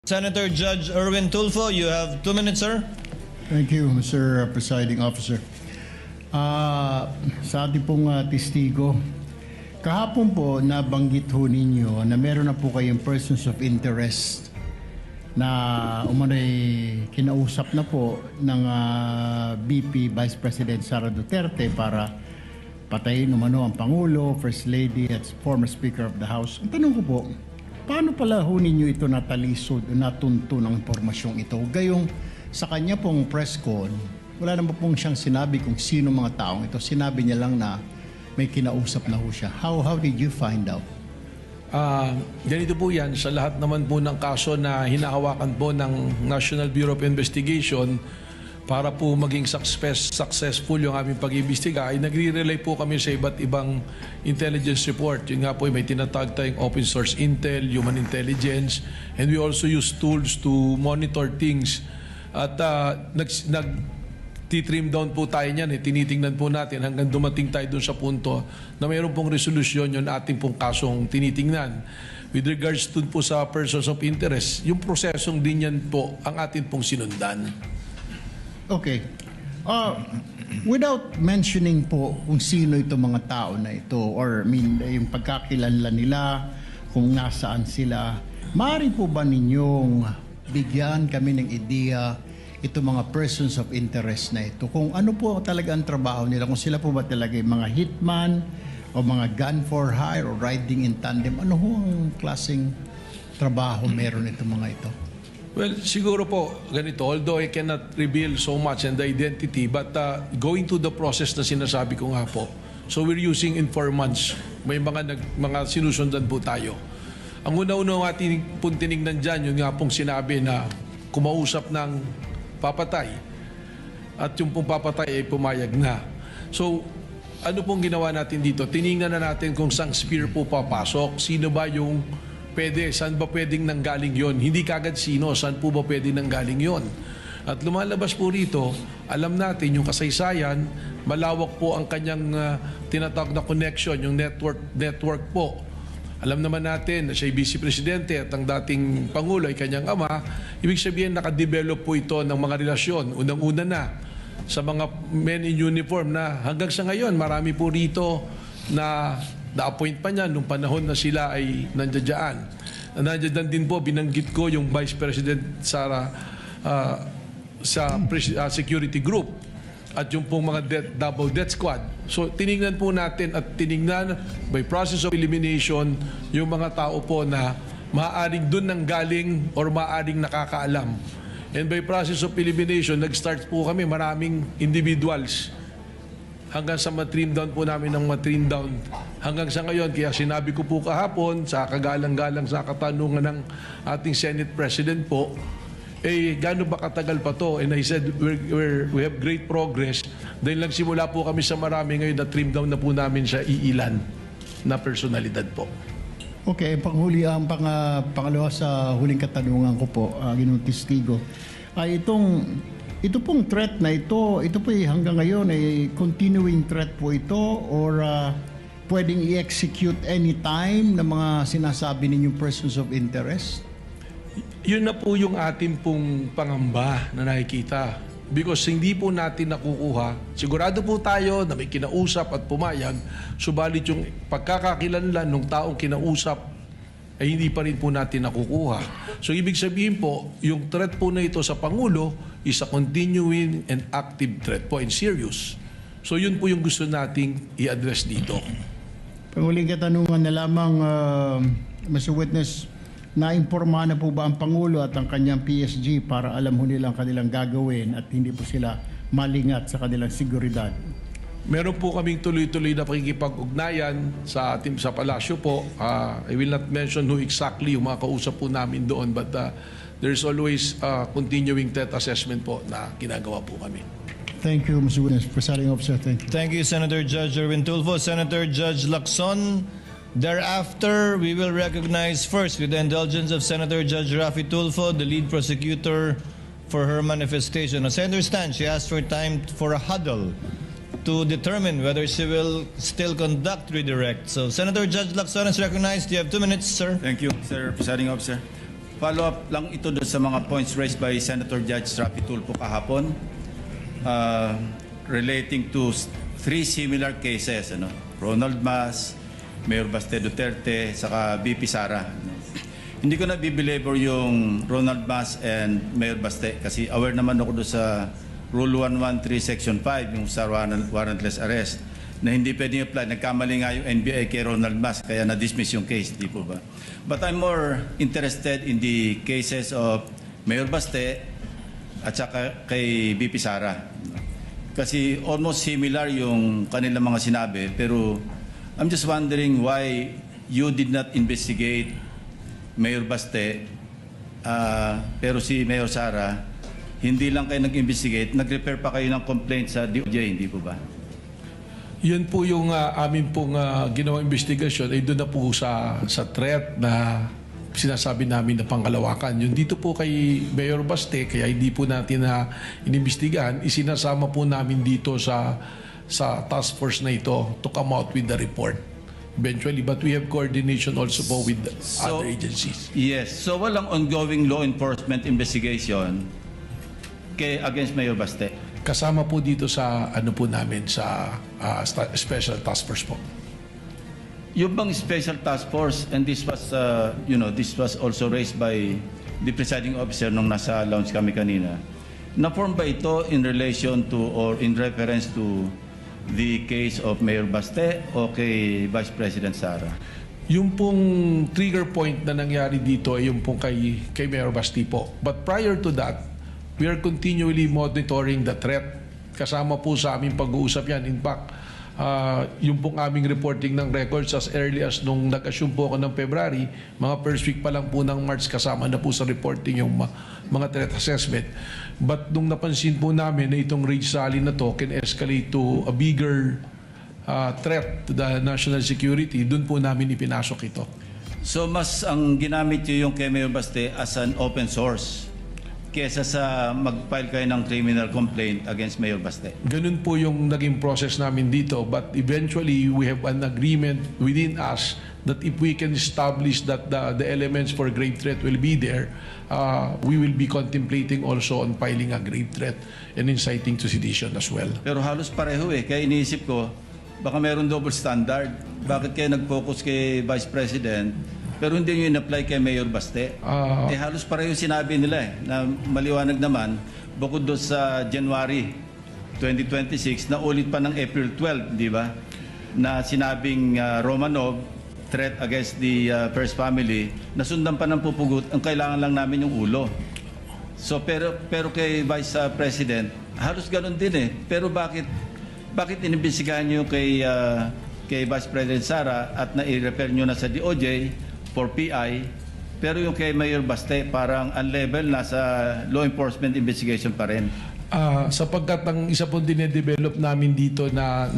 Senator Judge Erwin Tulfo, you have 2 minutes, sir. Thank you, Mr. Presiding Officer. Sa ating pong testigo, kahapon po nabanggit ho ninyo na meron na po kayong persons of interest na umano'y kinausap na po ng VP Vice President Sara Duterte para patayin umano ang Pangulo, First Lady at former Speaker of the House. Ang tanong ko po, paano pala ho ninyo ito natalisod o natunto ng impormasyong ito? Gayong sa kanya pong press con, wala naman pong siyang sinabi kung sino mga taong ito. Sinabi niya lang na may kinausap na ho siya. How did you find out? Ganito po yan, sa lahat naman po ng kaso na hinahawakan po ng National Bureau of Investigation para po maging successful yung aming pag-iimbestiga, ay nagre-rely po kami sa iba't ibang intelligence report. Yun nga po, may tinatawag tayong open source intel, human intelligence, and we also use tools to monitor things. At nag-trim down po tayo niyan, tinitingnan po natin hanggang dumating tayo dun sa punto na mayroon pong resolusyon yung ating pong kasong tinitingnan. With regards to po sa persons of interest, yung prosesong din yan po ang atin pong sinundan. Okay. Without mentioning po kung sino itong mga tao na ito or yung pagkakilala nila, kung nasaan sila, maaari po ba ninyong bigyan kami ng ideya itong mga persons of interest na ito? Kung ano po talaga ang trabaho nila, kung sila po ba talaga yung mga hitman o mga gun for hire o riding in tandem, ano ho ang klaseng trabaho meron itong mga ito? Well, siguro po ganito, although I cannot reveal so much and the identity, but going to the process na sinasabi ko nga po, so we're using informants. May mga sinusundan po tayo. Ang una-una ating pong tinignan dyan, yung nga pong sinabi na kumausap ng papatay at yung pong papatay ay pumayag na. So, ano pong ginawa natin dito? Tinignan na natin kung saan spear po papasok, sino ba yung pwede, saan ba pwedeng nanggaling yon? Hindi kagad sino, saan po ba pwedeng nanggaling yon? At lumalabas po rito, alam natin yung kasaysayan, malawak po ang kanyang tinatawag na connection, yung network po. Alam naman natin na siya'y Vice Presidente at ang dating Pangulo ay kanyang ama. Ibig sabihin, nakadevelop po ito ng mga relasyon. Unang-una na sa mga men in uniform na hanggang sa ngayon, marami po rito na na-appoint pa niya nung panahon na sila ay nandiyan. Nandiyan din po, binanggit ko yung Vice President Sara sa security group at yung pong mga double death squad. So tinignan po natin at tinignan by process of elimination yung mga tao po na maaaring dun nang galing or maaaring nakakaalam. And by process of elimination, nag-start po kami maraming individuals hanggang sa matrim down po namin ng matrim down hanggang sa ngayon. Kaya sinabi ko po kahapon sa kagalang-galang sa katanungan ng ating Senate President po, gaano ba katagal pa to? And I said, we have great progress. Dahil lang simula po kami sa marami ngayon na trim down na po namin sa iilan na personalidad po. Okay, panghuli ang pangalawa sa huling katanungan ko po, Ginoong Testigo, ay ito pong threat na ito po hanggang ngayon ay continuing threat po ito or pwedeng i-execute anytime ng mga sinasabi ninyong persons of interest? Yun na po yung ating pong pangamba na nakikita. Because hindi po natin nakukuha. Sigurado po tayo na may kinausap at pumayag, subalit yung pagkakakilanlan ng taong kinausap ay hindi pa rin po natin nakukuha. So ibig sabihin po, yung threat po na ito sa Pangulo is a continuing and active threat po and serious. So yun po yung gusto nating i-address dito. Panguling katanungan na lamang, Mr. Witness, naimpormahan na po ba ang Pangulo at ang kanyang PSG para alam ho nilang kanilang gagawin at hindi po sila malingat sa kanilang seguridad? Meron po kaming tuloy-tuloy na pakikipag-ugnayan sa ating sa palasyo po. I will not mention who exactly yung mga kausap po namin doon, but there's always continuing threat assessment po na ginagawa po kami. Thank you, Mr. Witness. Presiding Officer, thank you. Thank you, Senator Judge Erwin Tulfo. Senator Judge Lacson. Thereafter, we will recognize first, with the indulgence of Senator Judge Raffy Tulfo, the lead prosecutor for her manifestation. As I understand, she asked for time for a huddle to determine whether she will still conduct redirect. So, Senator Judge Lacson is recognized. You have 2 minutes, sir. Thank you, Sir Presiding Officer. Follow-up lang ito doon sa mga points raised by Senator Judge Rafi Tulfo kahapon relating to three similar cases, Ronald Mas, Mayor Baste Duterte, saka BP Sara. Hindi ko na bibelabor yung Ronald Mas and Mayor Baste kasi aware naman ako doon sa Rule 113 Section 5, yung sa warrantless arrest, na hindi pwedeng apply. Nagkamali nga yung NBI kay Ronald Mas, kaya na-dismiss yung case, di po ba? But I'm more interested in the cases of Mayor Baste at saka kay BP Sara. Kasi almost similar yung kanilang mga sinabi, pero I'm just wondering why you did not investigate Mayor Baste, pero si Mayor Sara, hindi lang kayo nag-investigate, nag-repair pa kayo ng complaint sa DOJ, hindi po ba? Yun po yung amin pong ginawang investigasyon ay doon na po sa threat na sinasabi namin na pangkalawakan. Yung dito po kay Mayor Baste, kaya hindi po natin na inimbestigahan, isinasama po namin dito sa task force na ito to come out with the report eventually. But we have coordination also po with other agencies. Yes. So walang ongoing law enforcement investigation against Mayor Baste? Kasama po dito sa ano po namin sa special task force po. Yung bang special task force, and this was this was also raised by the presiding officer nung nasa lounge kami kanina, na-form ba ito in relation to or in reference to the case of Mayor Baste o kay Vice President Sara? Yung pong trigger point na nangyari dito ay yung pong kay Mayor Baste po. But prior to that, we are continually monitoring the threat. Kasama po sa aming pag-uusap yan. In fact, yung pong aming reporting ng records as early as nung nag-assume po ako ng February, mga first week pa lang po ng March kasama na po sa reporting yung mga threat assessment. But nung napansin po namin na itong rage rally na to can escalate to a bigger threat to the national security, dun po namin ipinasok ito. So mas ang ginamit nyo yung kay Mayor Baste as an open source kesa sa mag-file kayo ng criminal complaint against Mayor Baste? Ganun po yung naging process namin dito. But eventually, we have an agreement within us that if we can establish that the elements for grave threat will be there, we will be contemplating also on filing a grave threat and inciting to sedition as well. Pero halos pareho Kaya iniisip ko, baka meron double standard. Bakit kayo nag-focus kay Vice President pero hindi nyo in-apply kay Mayor Baste? Halos pareho sinabi nila na maliwanag naman, bukod doon sa January 2026, na ulit pa ng April 12, di ba? Na sinabing Romanov, threat against the first family, nasundan pa ng pupugot, ang kailangan lang namin yung ulo. So pero kay Vice President, halos ganun din Pero bakit inimbestigahan nyo kay Vice President Sara at na-refer nyo na sa DOJ for PI, pero yung kay Mayor Baste parang unlevel, nasa law enforcement investigation pa rin? Sapagkat ang isa pong dinedevelop namin dito na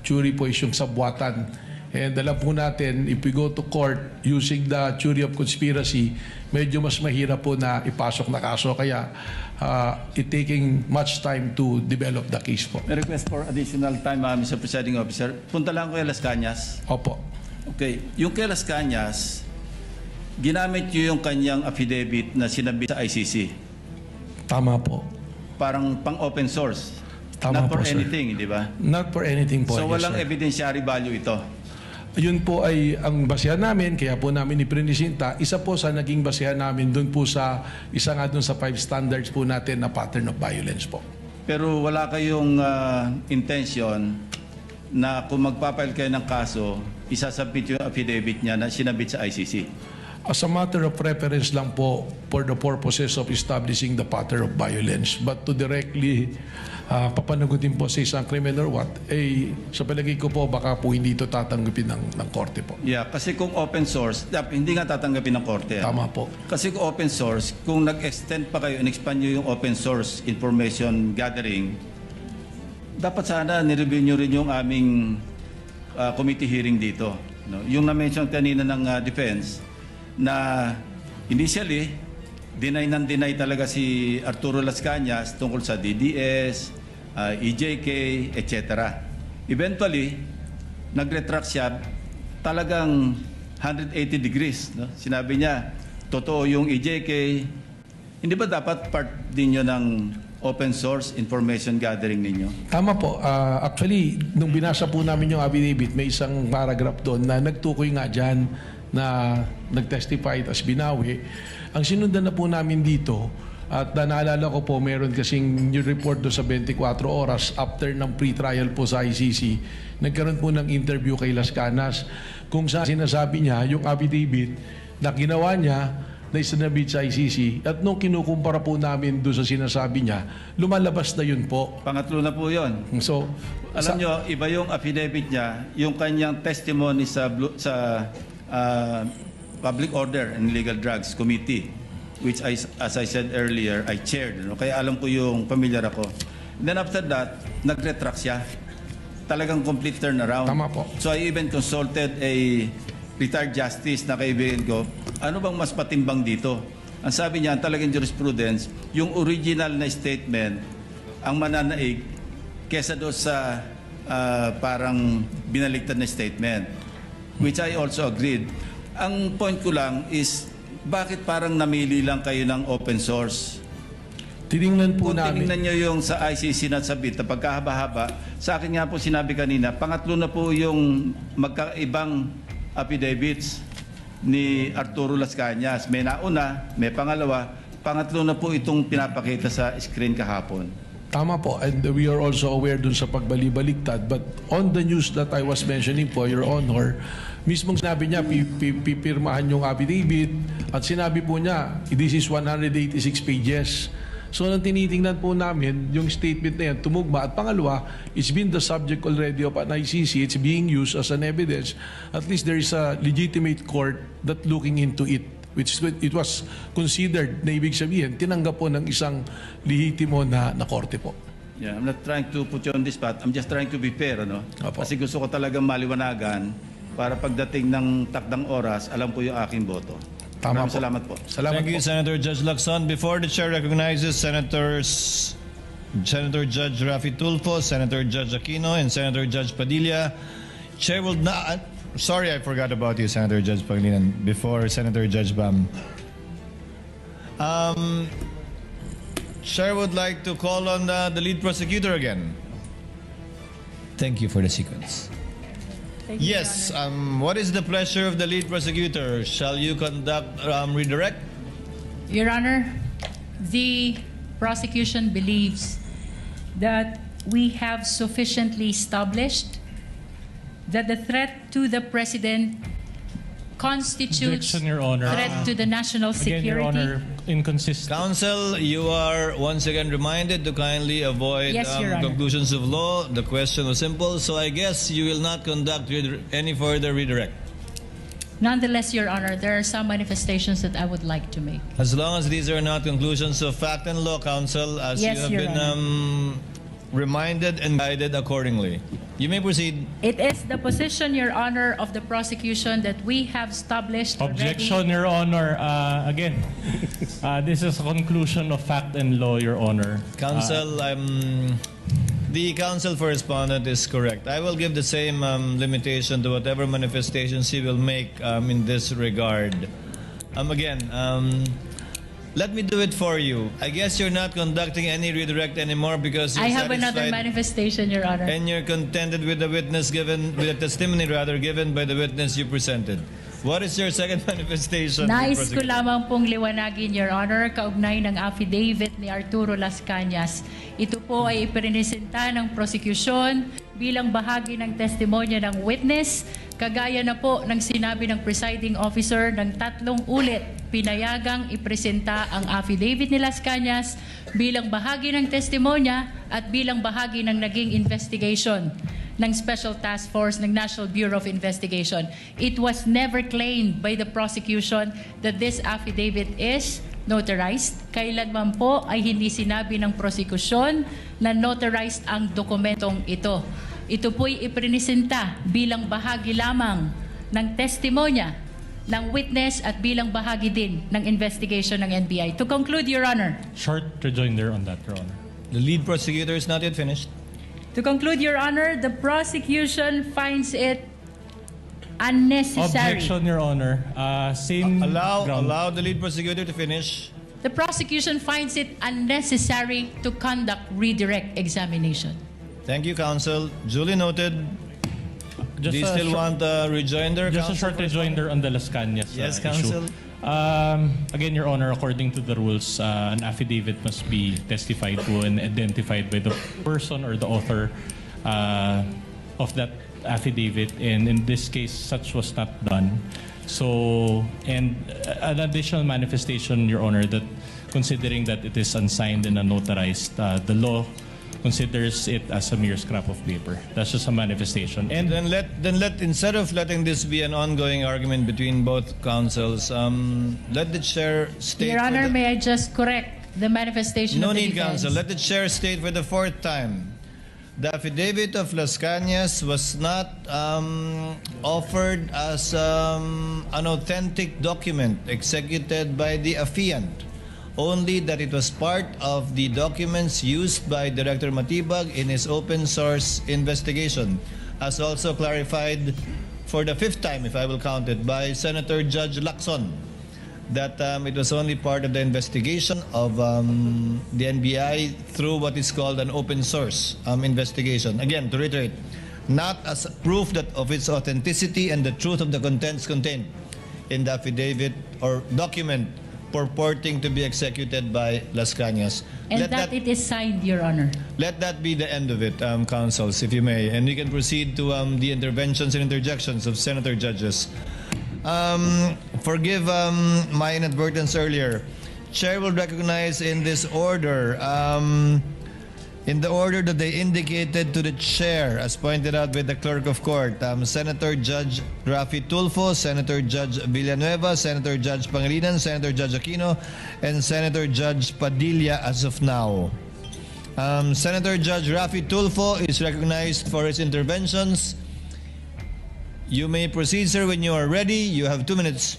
theory po is yung sabwatan. And alam po natin, if we go to court using the theory of conspiracy, medyo mas mahirap po na ipasok na kaso. Kaya it taking much time to develop the case po. May request for additional time, Mr. Presiding Officer. Punta lang ko kay Las Cañas. Opo. Okay. Yung kay Las Cañas, ginamit nyo yung kanyang affidavit na sinabi sa ICC. Tama po. Parang pang-open source. Tama Not for po, sir. anything, di ba? Not for anything po. So yes, walang sir. evidentiary value ito? Yun po ay ang basehan namin, kaya po namin iprinisinta. Isa po sa naging basehan namin doon po sa, isa nga doon sa 5 standards po natin na pattern of violence po. Pero wala kayong intention na kung magpapile kayo ng kaso, isasubmit yung affidavit niya na sinabit sa ICC? As a matter of preference lang po for the purposes of establishing the pattern of violence. But to directly papanagutin po sa isang criminal what, sa palagay ko po baka po hindi ito tatanggapin ng korte po. Yeah, kasi kung open source, hindi nga tatanggapin ng korte. Tama po. Kasi kung open source, kung nag-extend pa kayo, in-expand nyo yung open source information gathering, dapat sana nireview nyo rin yung aming committee hearing dito. No? Yung na-mention kanina ng defense, na initially, deny talaga si Arturo Las Cañas tungkol sa DDS, EJK, etc. Eventually, nag-retract siya talagang 180 degrees. No? Sinabi niya, totoo yung EJK, hindi ba dapat part din yun ng open source information gathering ninyo? Tama po. Actually, nung binasa po namin yung affidavit, may isang paragraph doon na nagtukoy nga dyan na nag-testify as binawi. Ang sinundan na po namin dito, at naalala ko po, meron kasing new report doon sa 24 oras after ng pre-trial po sa ICC, nagkaroon po ng interview kay Las Canas kung saan sinasabi niya yung affidavit na ginawa niya na isinabit sa ICC at nung kinukumpara po namin doon sa sinasabi niya, lumalabas na yun po. Pangatlo na po yun. So, Alam nyo, iba yung affidavit niya, yung kanyang testimony sa Public Order and Legal Drugs Committee, which as I said earlier, I chaired. Kaya alam ko yung familiar ako. Then after that, nag-retract siya. Talagang complete turnaround. Tama po. So I even consulted a retired justice na kaibigan ko, ano bang mas patimbang dito? Ang sabi niya, talagang jurisprudence, yung original na statement, ang mananaig, kesa doon sa parang binaliktad na statement, which I also agreed. Ang point ko lang is, bakit parang namili lang kayo ng open source? tiningnan po Kung namin. tinignan nyo yung sa ICC na sabit na pagkahaba-haba, sa akin nga po sinabi kanina, pangatlo na po yung magkaibang affidavits ni Arturo Las Cañas. May nauna, may pangalawa, pangatlo na po itong pinapakita sa screen kahapon. Tama po, and we are also aware dun sa pagbali-baliktad. But on the news that I was mentioning po, Your Honor, mismong sinabi niya, pipirmahan yung affidavit, at sinabi po niya, this is 186 pages. So nang tinitingnan po namin, yung statement na yan, tumugma. At pangalawa, it's been the subject already of an ICC. It's being used as an evidence. At least there is a legitimate court that looking into it, which it was considered na ibig sabihin, tinanggap po ng isang lehitimo na korte po. Yeah, I'm not trying to put you on this spot. I'm just trying to be fair, ano? Opo. Kasi gusto ko talagang maliwanagan para pagdating ng takdang oras, alam ko yung aking boto. Tama Maraming po. salamat po. Salamat Thank you, po. Senator Judge Lacson. Before the chair recognizes Senator Judge Rafi Tulfo, Senator Judge Aquino, and Senator Judge Padilla, chair will not... Sorry, I forgot about you, Senator Judge Pangilinan, before Senator Judge Bam. Chair would like to call on the lead prosecutor again. Thank you for the sequence. Thank you, Yes, Your Honor. what is the pleasure of the lead prosecutor? Shall you conduct redirect? Your Honor, the prosecution believes that we have sufficiently established that the threat to the President constitutes Objection, Your Honor. threat to the national Again, Your security. Honor, inconsistent. Counsel, you are once again reminded to kindly avoid Yes, Your Honor. conclusions of law. The question was simple, so I guess you will not conduct any further redirect. Nonetheless, Your Honor, there are some manifestations that I would like to make. As long as these are not conclusions of fact and law, Counsel, as Yes, you have Your been reminded and guided accordingly. You may proceed. It is the position, Your Honor, of the prosecution that we have established Objection, Your Honor. Again, this is a conclusion of fact and law, Your Honor. Counsel, the counsel for respondent is correct. I will give the same limitation to whatever manifestations he will make in this regard. Let me do it for you. I guess you're not conducting any redirect anymore because you're I have another satisfied manifestation, Your Honor. and you're contented with the with the testimony given by the witness you presented. What is your second manifestation? Nais ko Prosecutor? lamang pong liwanagin, Your Honor, kaugnay ng affidavit ni Arturo Las Cañas. Ito po ay ipresenta ng prosecution bilang bahagi ng testimonya ng witness, kagaya na po ng sinabi ng presiding officer ng 3 ulit, pinayagang ipresenta ang affidavit ni Las Cañas bilang bahagi ng testimonya at bilang bahagi ng naging investigation ng Special Task Force ng National Bureau of Investigation. It was never claimed by the prosecution that this affidavit is notarized. Kailanman po ay hindi sinabi ng prosecution na notarized ang dokumentong ito. Ito po'y ipresenta bilang bahagi lamang ng testimonya ng witness at bilang bahagi din ng investigation ng NBI. To conclude, Your Honor. Short rejoinder on that, Your Honor. The lead prosecutor is not yet finished. To conclude, Your Honor, the prosecution finds it unnecessary. Objection, Your Honor. Same ground. Allow the lead prosecutor to finish. The prosecution finds it unnecessary to conduct redirect examination. Thank you, counsel. Duly noted. Do you still want a rejoinder, Just a counsel? short rejoinder on the Las Cañas Yes, issue. counsel. Again, Your Honor, according to the rules, an affidavit must be testified to and identified by the person or the author of that affidavit. And in this case, such was not done. So, and an additional manifestation, Your Honor, that considering that it is unsigned and unnotarized, the law considers it as a mere scrap of paper. That's just a manifestation. And Then let instead of letting this be an ongoing argument between both counsels, let the chair state. Your for Honor, the- may I just correct the manifestation No of the need, defense? counsel. Let the chair state for the fourth time. The affidavit of Las Cañas was not offered as an authentic document executed by the affiant. Only that it was part of the documents used by Director Matibag in his open source investigation, as also clarified for the fifth time, if I will count it, by Senator Judge Lacson, that it was only part of the investigation of the NBI through what is called an open source investigation. Again, to reiterate, not as proof that of its authenticity and the truth of the contents contained in the affidavit or document purporting to be executed by Las Cañas. And Let that it is signed, Your Honor. let that be the end of it, counsels, if you may. And we can proceed to the interventions and interjections of senator judges. Forgive my inadvertence earlier. Chair will recognize in this order, in the order that they indicated to the chair, as pointed out by the clerk of court, Senator Judge Rafi Tulfo, Senator Judge Villanueva, Senator Judge Pangilinan, Senator Judge Aquino, and Senator Judge Padilla as of now. Senator Judge Rafi Tulfo is recognized for his interventions. You may proceed, sir, when you are ready. You have 2 minutes.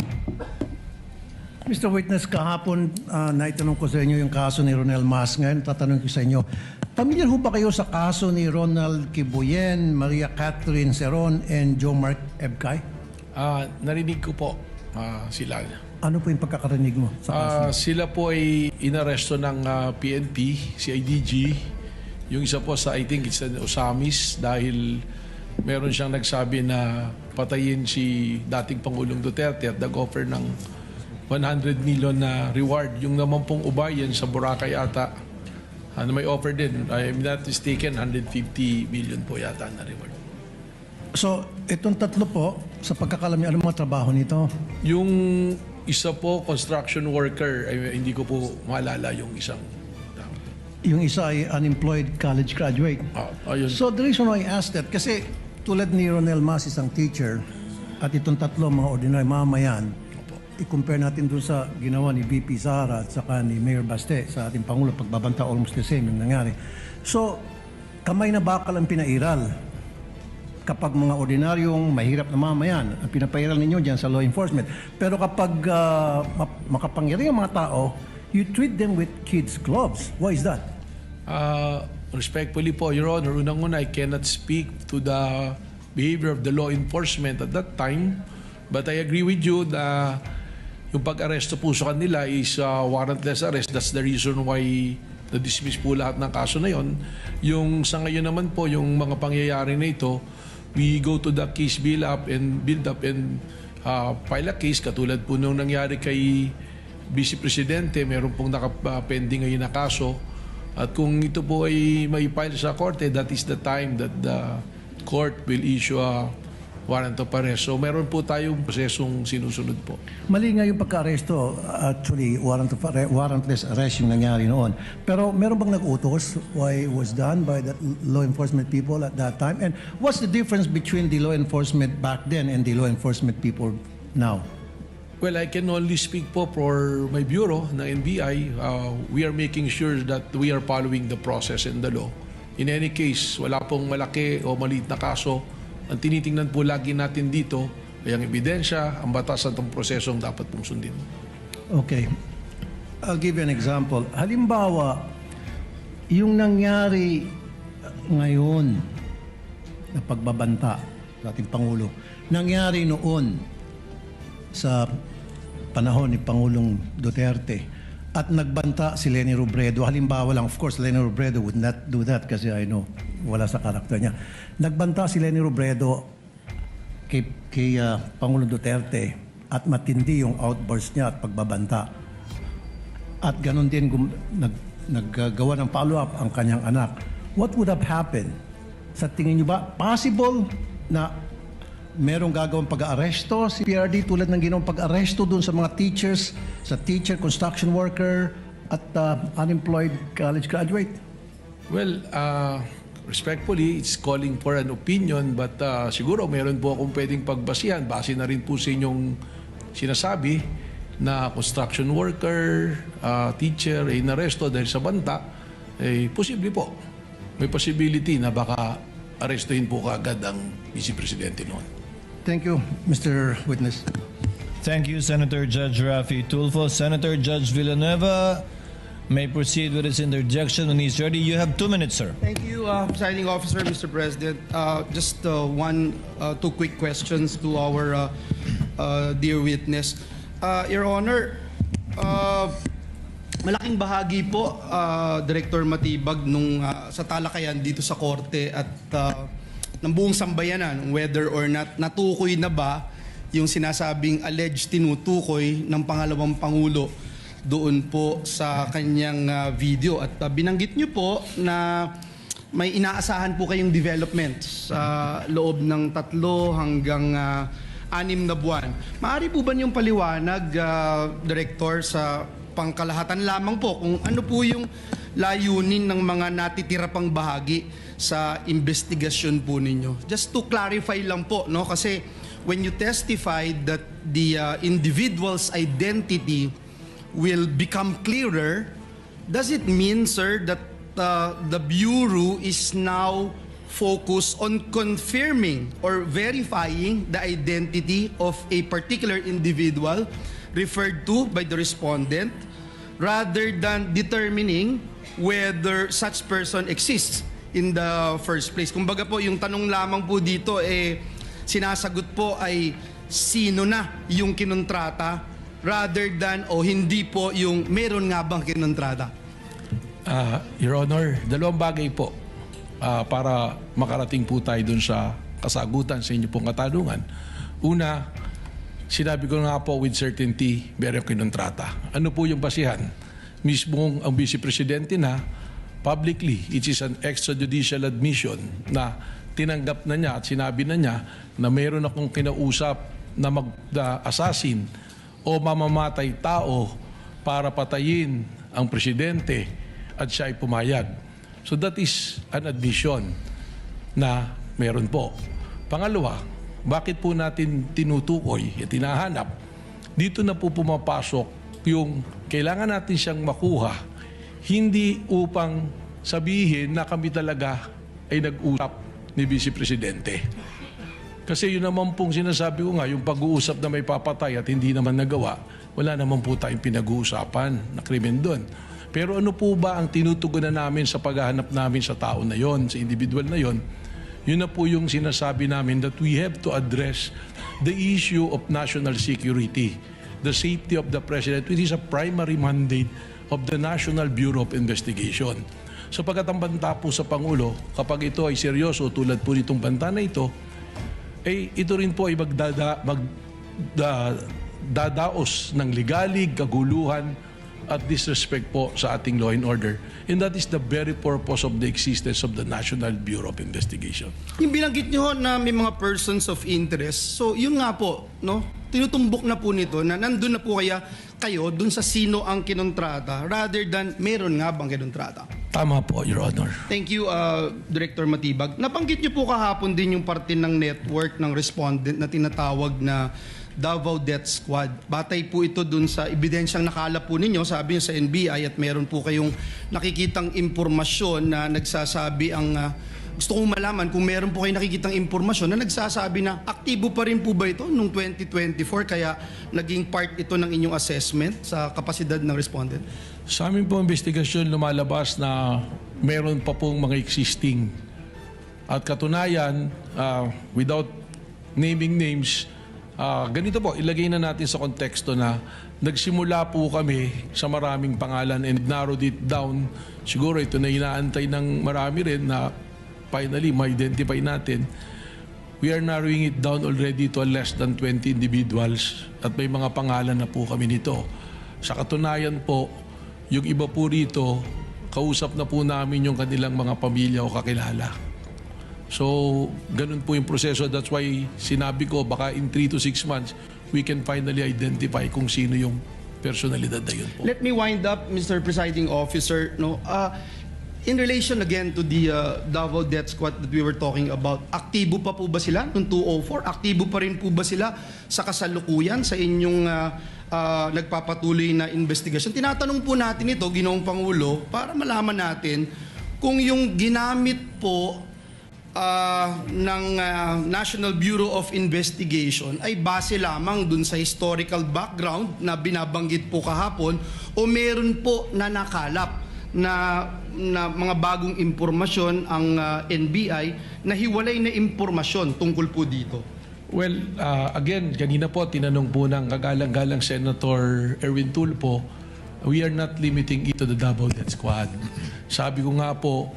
Mr. Witness, kahapon naitanong ko sa inyo yung kaso ni Ronel Mas. Ngayon, tatanong ko sa inyo, familiar ho ba kayo sa kaso ni Ronald Kibuyen, Maria Catherine Seron, and Joe Mark Ebcay? Narinig ko po sila. Ano po yung pagkakarinig mo sa kaso? Sila po ay inaresto ng PNP, CIDG. Yung isa po sa, I think it's an Osamis dahil meron siyang nagsabi na patayin si dating Pangulong Duterte at nag-offer ng 100 million na reward. Yung naman pong ubayan sa Boracay ata, may offer din. I'm not mistaken, 150 million po yata na reward. So, itong tatlo po, sa pagkakalam niyo, ano mga trabaho nito? Yung isa po, construction worker, hindi ko po maalala yung isang. Yung isa ay unemployed college graduate. Ayun. So, the reason why I asked that, kasi tulad ni Ronel Mas, isang teacher, at itong tatlo, mga ordinary mamayan, i-compare natin dun sa ginawa ni VP Sara at saka ni Mayor Baste sa ating Pangulo, pagbabanta almost the same yung nangyari. So, kamay na bakal ang pinairal. Kapag mga ordinaryong mahirap na mamayan, ang pinapairal ninyo dyan sa law enforcement. Pero kapag makapangyari ang mga tao, you treat them with kids' gloves. Why is that? Respectfully po, Your Honor, unang-una, I cannot speak to the behavior of the law enforcement at that time. But I agree with you na yung pag-aresto po sa kanila is warrantless arrest. That's the reason why na-dismiss po lahat ng kaso na yon. Yung sa ngayon naman po, yung mga pangyayari na ito, we go to the case build up and file a case katulad po nung nangyari kay Vice Presidente, meron pong nakapending ngayon na kaso. At kung ito po ay may file sa korte, that is the time that the court will issue a warrant of arrest. So meron po tayong prosesong sinusunod po. Mali nga yung pagka-aresto. Actually, warrantless arrest yung nangyari noon. Pero meron bang nag-utos why it was done by the law enforcement people at that time? And what's the difference between the law enforcement back then and the law enforcement people now? Well, I can only speak po for my bureau ng NBI. We are making sure that we are following the process and the law. In any case, wala pong malaki o maliit na kaso. Ang tinitingnan po lagi natin dito ay ang ebidensya, ang batas at ang prosesong dapat pong sundin. Okay. I'll give you an example. Halimbawa, yung nangyari ngayon na pagbabanta sa ating Pangulo, nangyari noon sa panahon ni Pangulong Duterte at nagbanta si Leni Robredo. Halimbawa lang, of course, Leni Robredo would not do that kasi I know, wala sa karakter niya. Nagbanta si Leni Robredo kay Pangulong Duterte at matindi yung outburst niya at pagbabanta. At ganun din naggagawa ng follow-up ang kanyang anak. What would have happened? Sa tingin niyo ba, possible na merong gagawang pag-aaresto si PRD tulad ng ginawang pag-aaresto doon sa mga teachers, sa teacher, construction worker, at unemployed college graduate? Well, respectfully, it's calling for an opinion but siguro meron po akong pwedeng pagbasihan. Base na rin po sa inyong sinasabi na construction worker, teacher, ay inaresto dahil sa banta, posible po. May possibility na baka arestuhin po kaagad ang Vice Presidente noon. Thank you, Mr. Witness. Thank you, Senator Judge Rafi Tulfo. Senator Judge Villanueva may proceed with his interjection when he's ready. You have 2 minutes, sir. Thank you, Presiding Officer, Mr. President. Just two quick questions to our dear witness. Your Honor, malaking bahagi po, Director Matibag, nung sa talakayan dito sa Korte at ng buong sambayanan, whether or not natukoy na ba yung sinasabing alleged tinutukoy ng pangalawang Pangulo doon po sa kanyang video. At binanggit niyo po na may inaasahan po kayong development sa loob ng 3 hanggang 6 na buwan. Maaari po ba niyong paliwanag, Director, sa pangkalahatan lamang po kung ano po yung layunin ng mga natitira pang bahagi sa investigasyon po ninyo? Just to clarify lang po, no? Kasi when you testified that the individual's identity will become clearer, does it mean, sir, that the Bureau is now focused on confirming or verifying the identity of a particular individual referred to by the respondent rather than determining whether such person exists in the first place? Kumbaga po, yung tanong lamang po dito, sinasagot po ay sino na yung kinontrata rather than hindi po yung meron nga bang kinontrata? Your Honor, 2 bagay po para makarating po tayo dun sa kasagutan sa inyo pong katanungan. Una, sinabi ko nga po with certainty, meron kinontrata. Ano po yung basihan? Mismong ang Vice Presidente na publicly, it is an extrajudicial admission na tinanggap na niya at sinabi na niya na meron akong kinausap na mag-assassin o mamamatay tao para patayin ang Presidente at siya ay pumayag. So that is an admission na meron po. Pangalawa, bakit po natin tinutukoy at tinahanap? Dito na po pumapasok yung kailangan natin siyang makuha, hindi upang sabihin na kami talaga ay nag-usap ni Vice Presidente. Kasi yun naman pong sinasabi ko nga, yung pag-uusap na may papatay at hindi naman nagawa, wala naman po tayong pinag-uusapan na krimen doon. Pero ano po ba ang tinutugunan namin sa paghahanap namin sa tao na yon, sa individual na yon? Yun na po yung sinasabi namin that we have to address the issue of national security, the safety of the President, which is a primary mandate of the National Bureau of Investigation. Sapagkat ang banta po sa Pangulo, kapag ito ay seryoso tulad po nitong banta na ito, ito rin po ay magdadaos ng ligalig, kaguluhan, at disrespect po sa ating law and order. And that is the very purpose of the existence of the National Bureau of Investigation. Yung binanggit nyo na may mga persons of interest, so yun nga po, no? Tinutumbok na po nito na nandun na po kaya kayo dun sa sino ang kinontrata rather than meron nga bang kinontrata. Tama po, Your Honor. Thank you, Director Matibag. Nabanggit nyo po kahapon din yung parte ng network ng respondent na tinatawag na Davao Death Squad. Batay po ito dun sa ebidensyang nakalap po ninyo, sabi nyo sa NBI, at meron po kayong nakikitang impormasyon na nagsasabi ang... gusto kong malaman kung meron po kayong nakikitang impormasyon na nagsasabi na aktibo pa rin po ba ito noong 2024 kaya naging part ito ng inyong assessment sa kapasidad ng respondent? Sa amin po investigasyon lumalabas na meron pa pong mga existing. At katunayan, without naming names, ganito po, ilagay na natin sa konteksto na nagsimula po kami sa maraming pangalan and narrowed it down. Siguro ito na inaantay ng marami rin na finally ma-identify natin. We are narrowing it down already to less than 20 individuals at may mga pangalan na po kami nito. Sa katunayan po, yung iba po rito, kausap na po namin yung kanilang mga pamilya o kakilala. So, ganun po yung proseso. That's why sinabi ko, baka in 3 to 6 months, we can finally identify kung sino yung personalidad na yun po. Let me wind up, Mr. Presiding Officer. No, in relation again to the Davao Death Squad that we were talking about, aktibo pa po ba sila noong 204? Aktibo pa rin po ba sila sa kasalukuyan sa inyong nagpapatuloy na investigasyon? Tinatanong po natin ito, Ginoong Pangulo, para malaman natin kung yung ginamit po ng National Bureau of Investigation ay base lamang dun sa historical background na binabanggit po kahapon o meron po na nakalap na mga bagong impormasyon ang NBI na hiwalay na impormasyon tungkol po dito. Well, again, kanina po tinanong po ng kagalang-galang Senator Erwin Tulfo, we are not limiting it to the Davao Death Squad. Sabi ko nga po,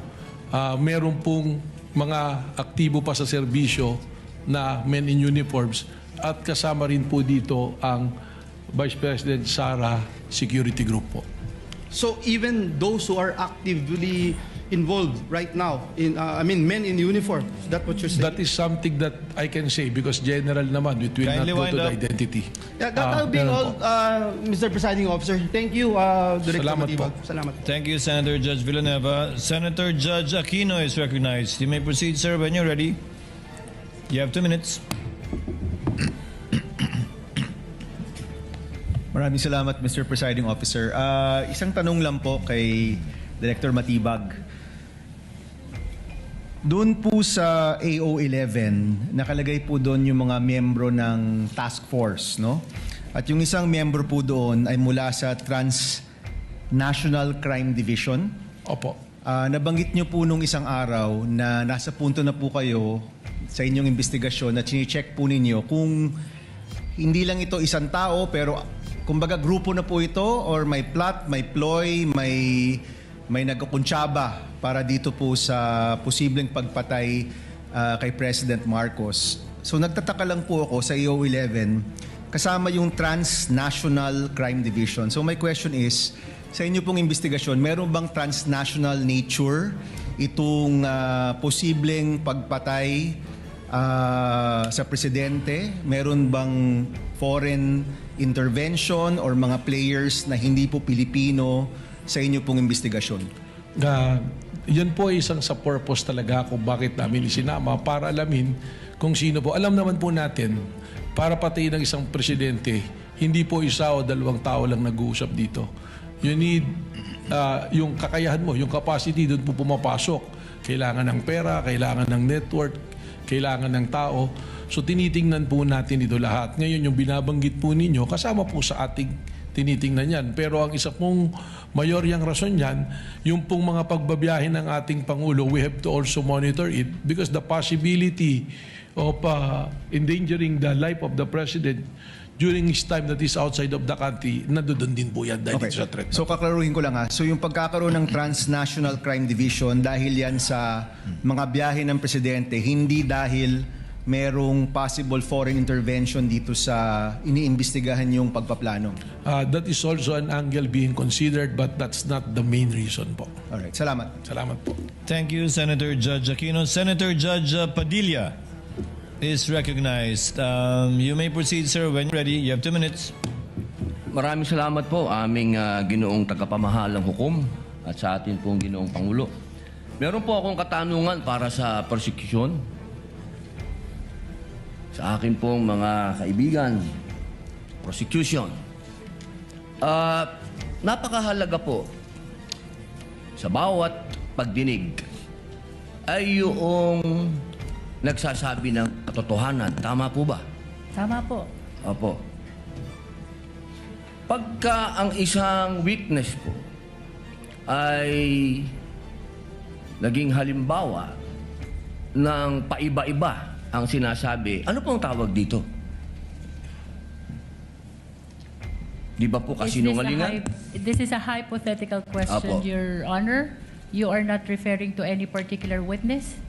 meron pong mga aktibo pa sa serbisyo na men in uniforms at kasama rin po dito ang Vice President Sara Security Group po. So even those who are actively involved right now, men in uniform, is that what you're saying? That is something that I can say because general naman, it will Kindly not go wind to the up. identity. Yeah, that will be all, Mr. Presiding Officer. Thank you, Director Salamat Matibag. po. Salamat. Thank you, Senator Judge Villanueva. Senator Judge Aquino is recognized. You may proceed, sir, when you're ready. You have 2 minutes. Maraming salamat, Mr. Presiding Officer. Isang tanong lang po kay Director Matibag. Doon po sa AO11, nakalagay po doon yung mga miyembro ng task force, no? At yung isang miyembro po doon ay mula sa Transnational Crime Division. Opo. Nabanggit nyo po nung isang araw na nasa punto na po kayo sa inyong investigasyon na chine-check po ninyo kung hindi lang ito isang tao pero kumbaga grupo na po ito or may plot, may ploy, may nagkukuntsaba para dito po sa posibleng pagpatay kay President Marcos. So nagtataka lang po ako sa AO11 kasama yung Transnational Crime Division. So my question is, sa inyo pong investigasyon, meron bang transnational nature itong posibleng pagpatay sa presidente? Meron bang foreign intervention or mga players na hindi po Pilipino sa inyo pong investigasyon? Yan po ay isang sa purpose talaga kung bakit namin isinama para alamin kung sino po. Alam naman po natin, para patayin ng isang presidente, hindi po isa o dalawang tao lang nag-uusap dito. You need yung kakayahan mo, yung capacity doon po pumapasok. Kailangan ng pera, kailangan ng network, kailangan ng tao. So tinitingnan po natin ito lahat. Ngayon yung binabanggit po ninyo, kasama po sa ating tinitingnan yan. Pero ang isa pong mayoryang rason yan, yung pong mga pagbabiyahe ng ating Pangulo, we have to also monitor it because the possibility of endangering the life of the President during his time that is outside of the country, nandoon din po yan dahil sa threat. So kaklaruhin ko lang ha. So yung pagkakaroon ng Transnational Crime Division dahil yan sa mga biyahe ng presidente, hindi dahil merong possible foreign intervention dito sa iniimbestigahan yung pagpaplano. That is also an angle being considered but that's not the main reason po. Alright, salamat. Salamat po. Thank you, Senator Judge Aquino. Senator Judge Padilla is recognized. You may proceed, sir, when you're ready. You have 2 minutes. Maraming salamat po aming ginoong tagapamahalang hukom at sa atin pong ginoong Pangulo. Meron po akong katanungan para sa prosecution. Sa akin pong mga kaibigan, prosecution. Napakahalaga po sa bawat pagdinig ay yung nagsasabi ng katotohanan. Tama po ba? Tama po. Opo. Pagka ang isang witness po ay naging halimbawa ng paiba-iba ang sinasabi, ano pong tawag dito? Di ba po kasinungalingan? This is a hypothetical question, Apo. Your Honor. You are not referring to any particular witness?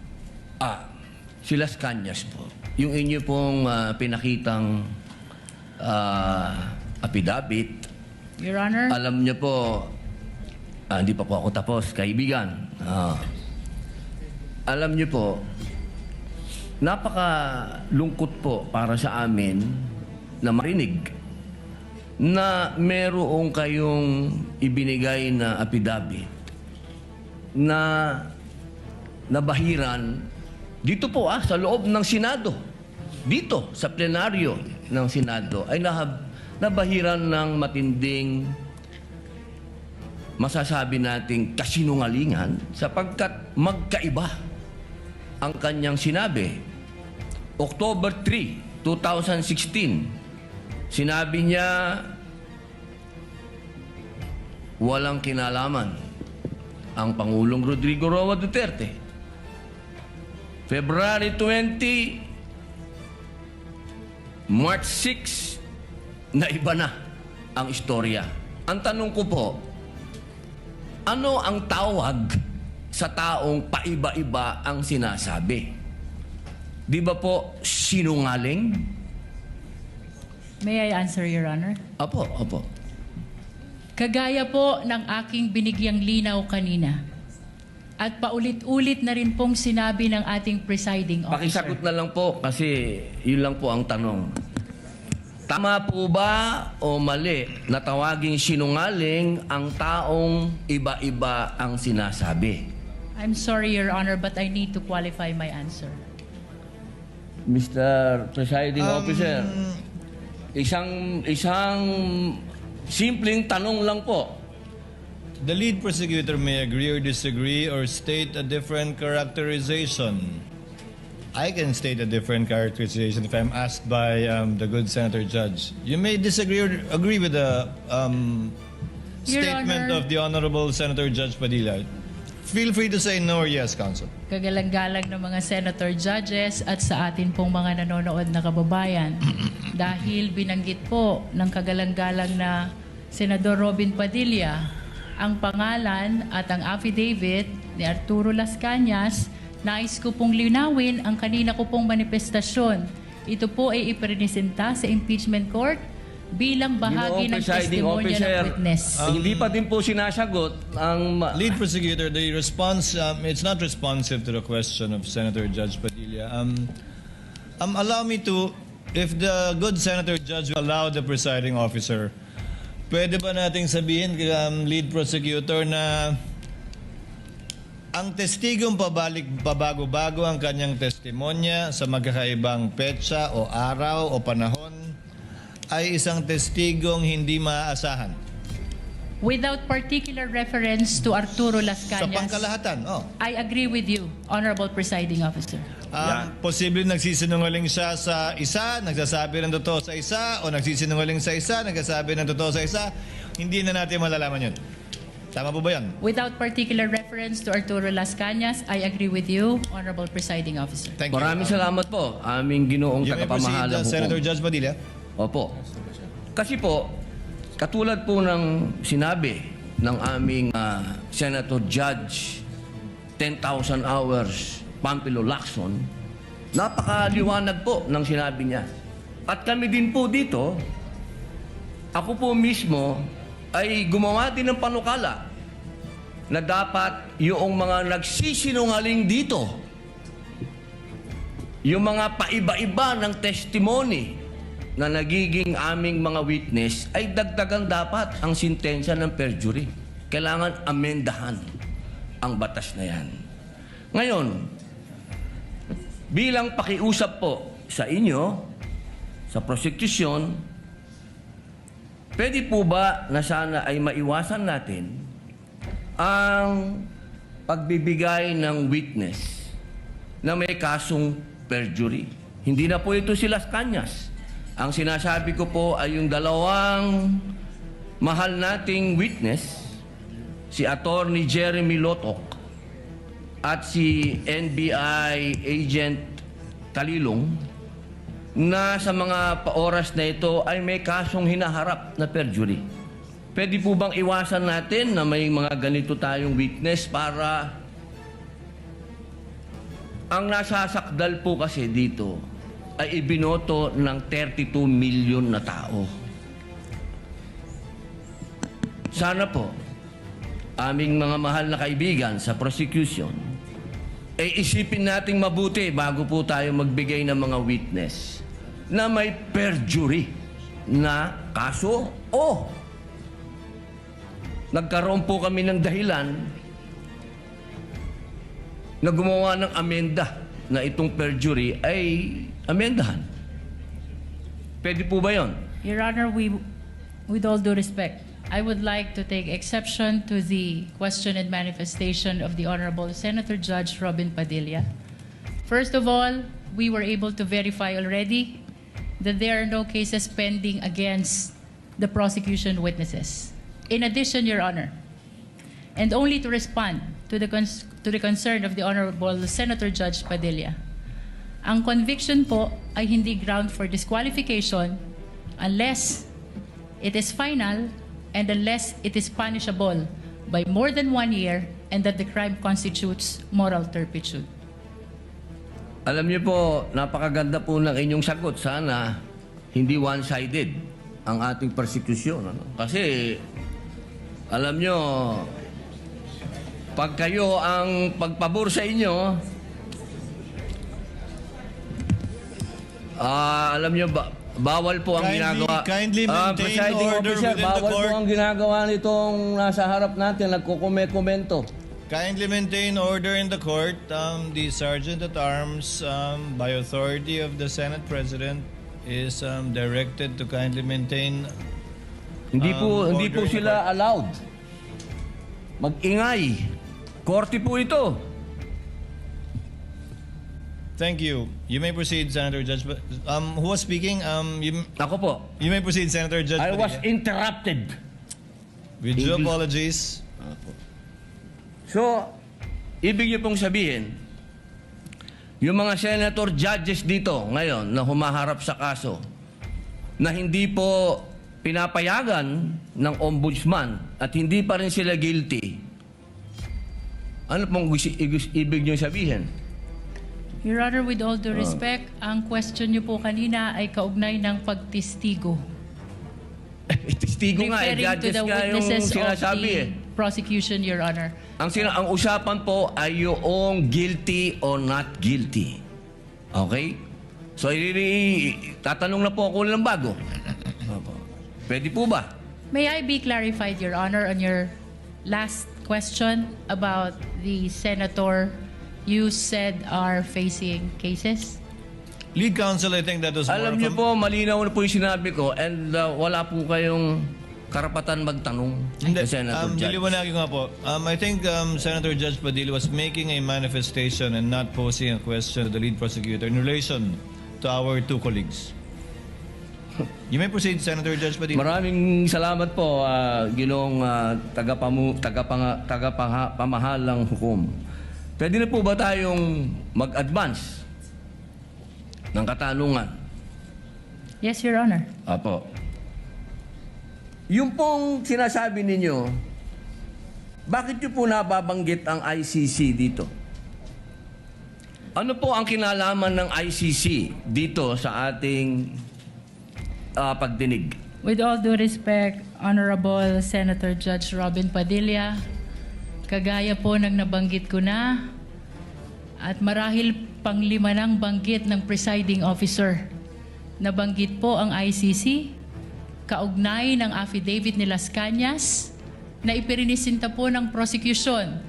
Si Las Cañas po. Yung inyo pong pinakitang affidavit, Your Honor? alam niyo po, hindi pa po ako tapos, kaibigan. Alam niyo po, napakalungkot po para sa amin na marinig na merong kayong ibinigay na affidavit na nabahiran dito po sa loob ng Senado. Dito sa plenaryo ng Senado ay nabahiran ng matinding masasabi nating kasinungalingan sapagkat magkaiba ang kanyang sinabi. October 3, 2016, sinabi niya walang kinalaman ang Pangulong Rodrigo Roa Duterte. February 20, March 6, na iba na ang istorya. Ang tanong ko po, ano ang tawag sa taong paiba-iba ang sinasabi? Di ba po sinungaling? May I answer, Your Honor? Apo, apo. Kagaya po ng aking binigyang linaw kanina at paulit-ulit na rin pong sinabi ng ating presiding officer. Pakisagot na lang po kasi yun lang po ang tanong. Tama po ba o mali na tawaging sinungaling ang taong iba-iba ang sinasabi? I'm sorry, Your Honor, but I need to qualify my answer. Mr. Presiding Officer, isang simpleng tanong lang po. The lead prosecutor may agree or disagree or state a different characterization. I can state a different characterization if I'm asked by the good Senator Judge. You may disagree or agree with the Your statement Honor. of the Honorable Senator Judge Padilla. Feel free to say no or yes, Counsel. Kagalang-galang ng mga senator judges at sa atin pong mga nanonood na kababayan. Dahil binanggit po ng kagalang-galang na Senador Robin Padilla ang pangalan at ang affidavit ni Arturo Las Cañas, nais ko pong linawin ang kanina ko pong manifestasyon. Ito po ay ipresenta sa impeachment court bilang bahagi ng testimonya ng witness. Hindi pa din po sinasagot ang... Lead prosecutor, the response, it's not responsive to the question of Senator Judge Padilla. Allow me to, if the good Senator Judge will allow the presiding officer, pwede ba nating sabihin, lead prosecutor, na ang testigong pabago-bago ang kanyang testimonya sa magkakaibang petsa o araw o panahon ay isang testigong hindi maaasahan? Without particular reference to Arturo Las Sa Cañas, pangkalahatan, I agree with you, Honorable Presiding Officer. Posible nagsisinungaling siya sa isa, nagsasabi ng totoo sa isa, o nagsisinungaling sa isa, nagsasabi ng totoo sa isa, hindi na natin malalaman yun. Tama po ba yan? Without particular reference to Arturo Las Cañas, I agree with you, Honorable Presiding Officer. Thank you. Maraming salamat po, aming ginoong You may proceed, tagapamahalang Senator hukom. Judge Padilla. Opo. Kasi po, katulad po ng sinabi ng aming Senator Judge 10,000 hours Pampilo Lacson, napakaliwanag po ng sinabi niya. At kami din po dito, ako po mismo ay gumawa din ng panukala na dapat yung mga nagsisinungaling dito, yung mga paiba-iba ng testimony na nagiging aming mga witness ay dagdagan dapat ang sintensya ng perjury. Kailangan amendahan ang batas na yan. Ngayon, bilang pakiusap po sa inyo, sa prosecution, pwede po ba na sana ay maiwasan natin ang pagbibigay ng witness na may kasong perjury? Hindi na po ito si Las Cañas. Ang sinasabi ko po ay yung dalawang mahal nating witness, si Attorney Jeremy Lotok at si NBI Agent talilong na sa mga oras na ito ay may kasong hinaharap na perjury. Pwede po bang iwasan natin na may mga ganito tayong witness para ang nasasakdal po kasi dito ay ibinoto ng 32 million na tao. Sana po, aming mga mahal na kaibigan sa prosecution, isipin nating mabuti bago po tayo magbigay ng mga witness na may perjury na kaso o nagkaroon po kami ng dahilan na gumawa ng amenda na itong perjury ay amendahan. Pwede po ba yun? Your Honor, with all due respect, I would like to take exception to the question and manifestation of the Honorable Senator Judge Robin Padilla. First of all, we were able to verify already that there are no cases pending against the prosecution witnesses. In addition, Your Honor, and only to respond to the concern of the Honorable Senator Judge Padilla, ang conviction po ay hindi ground for disqualification unless it is final and unless it is punishable by more than 1 year and that the crime constitutes moral turpitude. Alam niyo po, napakaganda po ng inyong sagot. Sana hindi one-sided ang ating persecution. Ano? Kasi, alam niyo, pag kayo ang pagpabor sa inyo, alam niyo ba, bawal po ang ginagawa. Kindly maintain Presiding order officer, within the bawal court. po ang ginagawa nitong nasa harap natin, nagkukomento. Kindly maintain order in the court. The Sergeant at Arms, by authority of the Senate President, is directed to kindly maintain. Hindi po order in the sila allowed mag-ingay. Korte po ito. Thank you. You may proceed, Senator Judge. Who was speaking? Ako po. You may proceed, Senator Judge. I was Padilla. interrupted. With due English. apologies. So, ibig niyo pong sabihin, yung mga senator judges dito ngayon na humaharap sa kaso na hindi po pinapayagan ng ombudsman at hindi pa rin sila guilty, ano pong ibig niyo sabihin? Your Honor, with all due respect, ang question niyo po kanina ay kaugnay ng pagtistigo. Testigo nga, Referring to judges the nga yung witnesses of sinasabi the prosecution, Your Honor. Ang usapan po ay yung guilty or not guilty. Okay? So, tatanong na po ako ng bago. Pwede po ba? May I be clarified, Your Honor, on your last question about the senator you said are facing cases? Lead counsel, I think that was Alam more niyo of po, malinaw na po yung sinabi ko and wala po kayong karapatan magtanong Hindi, kay Senator Judge. Diliwanagin nga po. I think Senator Judge Padilla was making a manifestation and not posing a question to the lead prosecutor in relation to our two colleagues. You may proceed, Senator Judge Padilla. Maraming salamat po, Ginoong tagapamahalang hukom. Pwede na po ba tayong mag-advance ng katanungan? Yes, Your Honor. Apo. Yung pong sinasabi ninyo, bakit nyo po nababanggit ang ICC dito? Ano po ang kinalaman ng ICC dito sa ating pagdinig? With all due respect, Honorable Senator Judge Robin Padilla, kagaya po ng nabanggit ko na at marahil panglima ng banggit ng presiding officer. Nabanggit po ang ICC, kaugnay ng affidavit ni Las Cañas na ipirinisinta po ng prosecution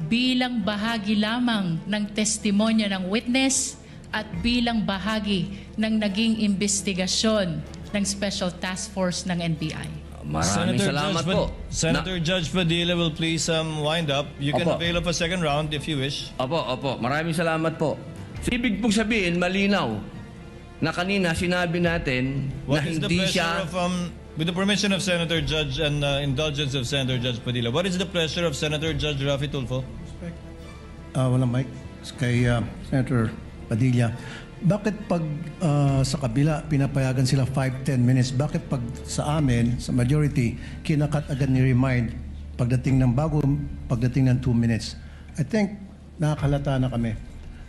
bilang bahagi lamang ng testimonya ng witness at bilang bahagi ng naging investigasyon ng Special Task Force ng NBI. Maraming salamat po. Senator Judge Padilla will please wind up. You can Opo. avail of a second round if you wish. Opo. Maraming salamat po. So, ibig pong sabihin, malinaw na kanina sinabi natin What na is the hindi pleasure siya... of, with the permission of Senator Judge and indulgence of Senator Judge Padilla, what is the pleasure of Senator Judge Rafi Tulfo? Walang mic. Kay Senator Padilla. Bakit pag sa kabila pinapayagan sila 5-10 minutes, bakit pag sa amin, sa majority, kinakat agad ni remind pagdating ng 2 minutes? I think nakakalata na kami.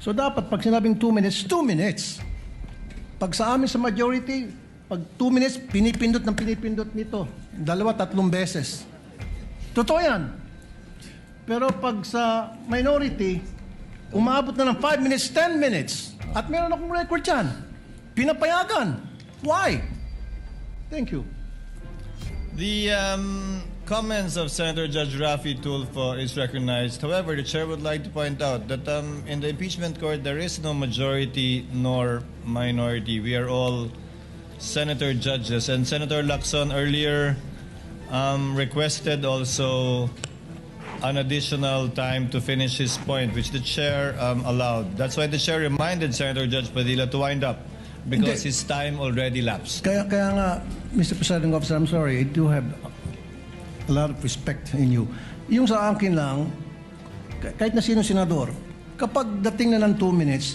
So dapat pag sinabing 2 minutes, 2 minutes. Pag sa amin sa majority, pag 2 minutes, pinipindot nito. 2-3 beses. Totoo yan. Pero pag sa minority, umaabot na ng 5 minutes, 10 minutes. At meron akong record yan. Pinapayagan. Why? Thank you. The comments of Senator Judge Rafi Tulfo is recognized. However, the chair would like to point out that in the impeachment court, there is no majority nor minority. We are all senator judges. And Senator Lacson earlier requested also an additional time to finish his point, which the chair allowed. That's why the chair reminded Senator Judge Padilla to wind up because his time already lapsed. Kaya nga, Mr. Presiding Officer, I'm sorry, I do have a lot of respect in you. Yung sa akin lang, kahit na sino senador, kapag dating na ng 2 minutes,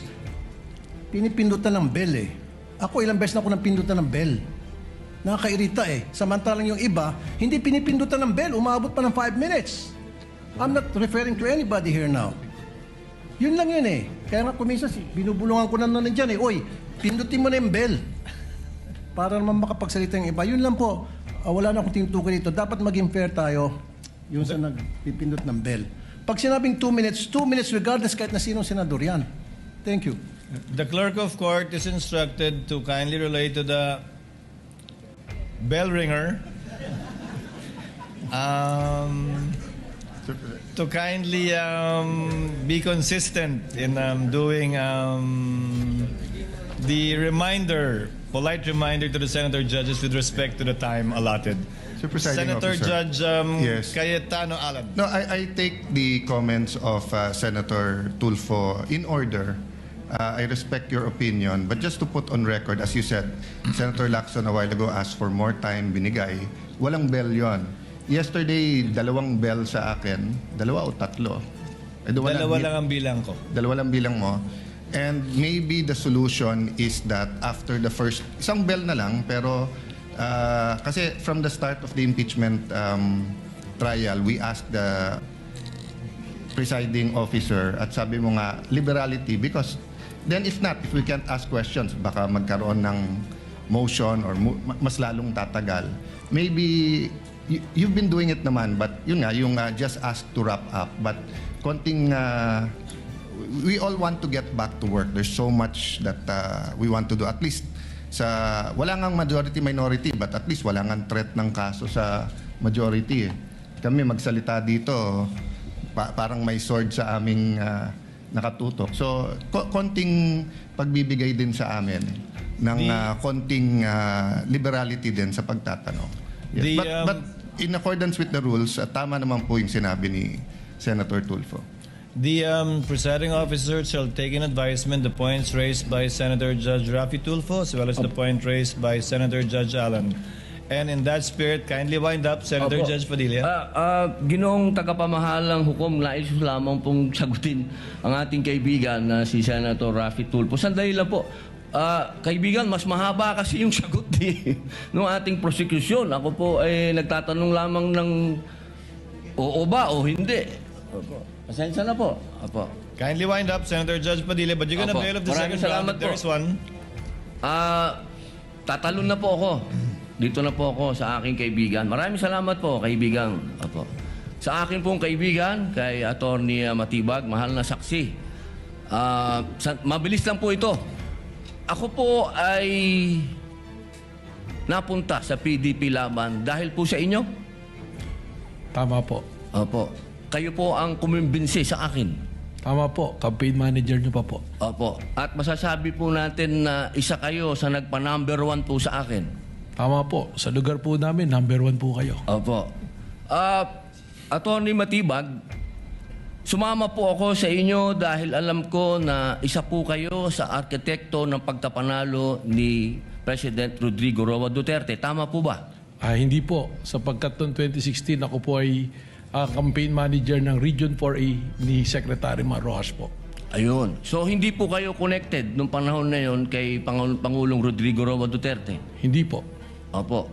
pinipindutan ng bell eh. Ako ilang beses na ako napindutan ng bell. Nakakairita eh. Samantalang yung iba, hindi pinipindutan ng bell, umabot pa ng 5 minutes. I'm not referring to anybody here now. Yun lang yun eh. Kaya nga kuminsan, binubulungan ko na nandiyan eh. Oy, pindutin mo na yung bell. Para naman makapagsalita yung iba. Yun lang po. Wala na akong tinutukoy dito. Dapat maging fair tayo yung sa nagpipindot ng bell. Pag sinabing 2 minutes, 2 minutes regardless kahit na sinong senador yan. Thank you. The clerk of court is instructed to kindly relate to the bell ringer to kindly be consistent in doing the reminder, polite reminder to the senator judges with respect to the time allotted. Sir Presiding Senator Officer. Judge Yes. Cayetano Alan. No, I take the comments of Senator Tulfo in order. I respect your opinion, but just to put on record, as you said, Senator Lacson a while ago asked for more time, binigay. Walang bell yon. Yesterday, 2 bell sa akin. 2 o 3? Dalawa lang ang bilang ko. 2 lang bilang mo. And maybe the solution is that after the first, isang bell na lang, pero kasi from the start of the impeachment trial, we asked the presiding officer at sabi mo nga, liberality, because then if not, if we can't ask questions, baka magkaroon ng motion or mas lalong tatagal. Maybe you've been doing it naman, but yun nga, yung just ask to wrap up. But konting, we all want to get back to work. There's so much that we want to do. At least, wala ngang majority-minority, but at least wala ngang threat ng kaso sa majority. Kami magsalita dito, parang may sword sa aming nakatutok. So, konting pagbibigay din sa amin ng konting liberality din sa pagtatanong. Yes. But in accordance with the rules, tama naman po yung sinabi ni Senator Tulfo. The presiding officer shall take in advisement the points raised by Senator Judge Rafi Tulfo as well as the point raised by Senator Judge Allen. And in that spirit, kindly wind up, Senator Judge Padilla. Ginoong tagapamahalang hukom, nais lamang pong sagutin ang ating kaibigan na si Senator Rafi Tulfo. Sandali lang po. Kaibigan, mas mahaba kasi yung sagot ng ating prosecution. Ako po ay nagtatanong lamang ng oo ba o hindi. Opo. Pasensya na po. Opo. Kindly wind up, Senator Judge Padilla, but you're gonna Opo. bail of the Maraming second round salamat if there po. is one. Tatalon na po ako. Dito na po ako sa aking kaibigan. Maraming salamat po, kaibigan. Opo. Sa akin pong kaibigan, kay Attorney Matibag, mahal na saksi. Mabilis lang po ito. Ako po ay napunta sa PDP Laban dahil po sa inyo. Tama po. Opo. Kayo po ang kumimbinsi sa akin. Tama po. Campaign manager niyo pa po. Opo. At masasabi po natin na isa kayo sa nagpa-number 1 po sa akin. Tama po. Sa lugar po namin, number 1 po kayo. Opo. Attorney Matibag, sumama po ako sa inyo dahil alam ko na isa po kayo sa arkitekto ng pagkapanalo ni President Rodrigo Roa Duterte. Tama po ba? Hindi po. Sapagkat noong 2016, ako po ay campaign manager ng Region 4A ni Secretary Mar Rojas po. Ayun. So hindi po kayo connected nung panahon na yon kay Pangulong Rodrigo Roa Duterte? Hindi po. Opo.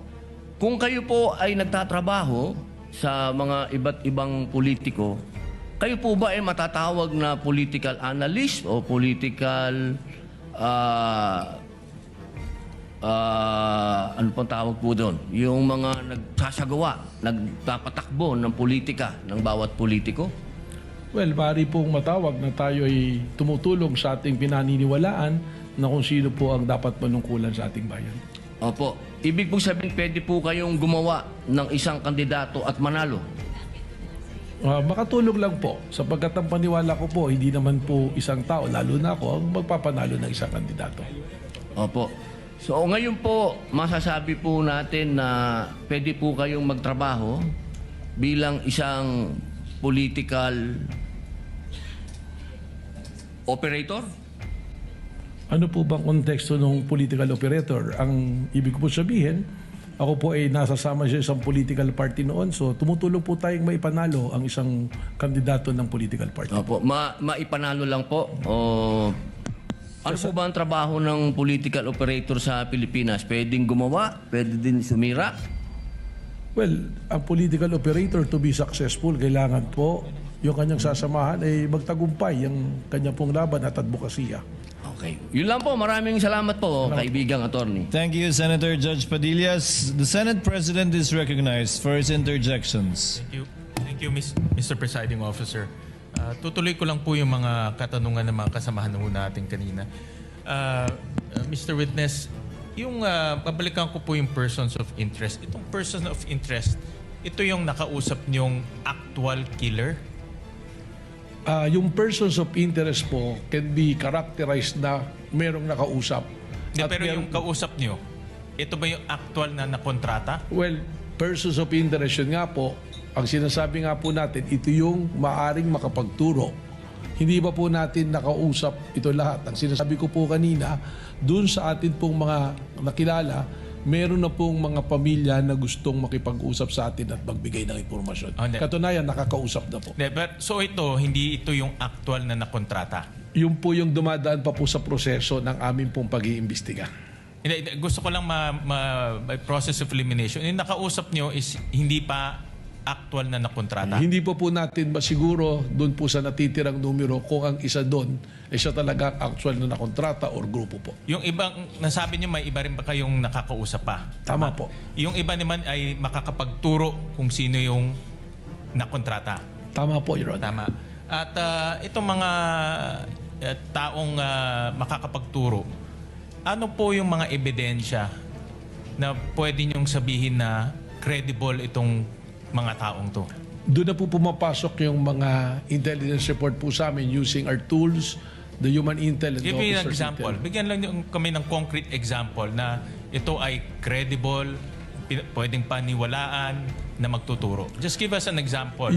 Kung kayo po ay nagtatrabaho sa mga iba't ibang politiko, kayo po ba ay matatawag na political analyst o political ano pang tawag po doon? Yung mga nagsasagawa, nagpapatakbo ng politika ng bawat politiko? Well, maaari pong matawag na tayo ay tumutulong sa ating pinaniniwalaan na kung sino po ang dapat manungkulan sa ating bayan. Opo. Ibig pong sabihin, pwede po kayong gumawa ng isang kandidato at manalo? Makatulong lang po. Sapagkat ang paniwala ko po, hindi naman po isang tao, lalo na ako, ang magpapanalo ng isang kandidato. Opo. So ngayon po, masasabi po natin na pwede po kayong magtrabaho bilang isang political operator? Ano po bang konteksto ng political operator? Ang ibig ko po sabihin, ako po ay nasasama sa isang political party noon. So tumutulong po tayong maipanalo ang isang kandidato ng political party. Opo. Maipanalo lang po? O ano po ba ang trabaho ng political operator sa Pilipinas? Pwedeng gumawa? Pwede din sumira? Well, ang political operator to be successful, kailangan po yung kanyang sasamahan ay magtagumpay yung kanyang pong laban at advokasya. Okay. Yun lang po. Maraming salamat po, kaibigang attorney. Thank you, Senator Judge Padillas. The Senate President is recognized for his interjections. Thank you, Mr. Presiding Officer. Tutuloy ko lang po yung mga katanungan ng mga kasamahan natin kanina. Mr. Witness, yung babalikan ko po yung persons of interest. Itong persons of interest, ito yung nakausap niyong actual killer? Yung persons of interest po can be characterized na merong nakausap. Pero yung kausap niyo, ito ba yung actual na nakontrata? Well, persons of interest yun nga po, ang sinasabi nga po natin, ito yung maaring makapagturo. Hindi ba po natin nakausap ito lahat? Ang sinasabi ko po kanina, dun sa atin pong mga nakilala, meron na pong mga pamilya na gustong makipag-usap sa atin at magbigay ng impormasyon. Katunayan, nakakausap na po. So hindi ito yung actual na nakontrata? Yun po yung dumadaan pa po sa proseso ng aming pong pag-iimbestiga. Gusto ko lang by process of elimination. Yung nakausap nyo is hindi pa actual na nakontrata? Hindi po natin masiguro doon po sa natitirang numero kung ang isa doon ay siya talaga actual na nakontrata or grupo po. Yung ibang, nasabi niyo may iba rin ba kayong nakakausap pa? Tama po. Yung iba naman ay makakapagturo kung sino yung nakontrata? Tama po, Your Honor. Tama. At itong mga taong makakapagturo, ano po yung mga ebidensya na pwede niyong sabihin na credible itong mga taong to? Doon na po pumapasok yung mga intelligence report po sa amin using our tools, the human intel and Give me an example. intel. Bigyan lang kami ng concrete example na ito ay credible, pwedeng paniwalaan na magtuturo. Just give us an example.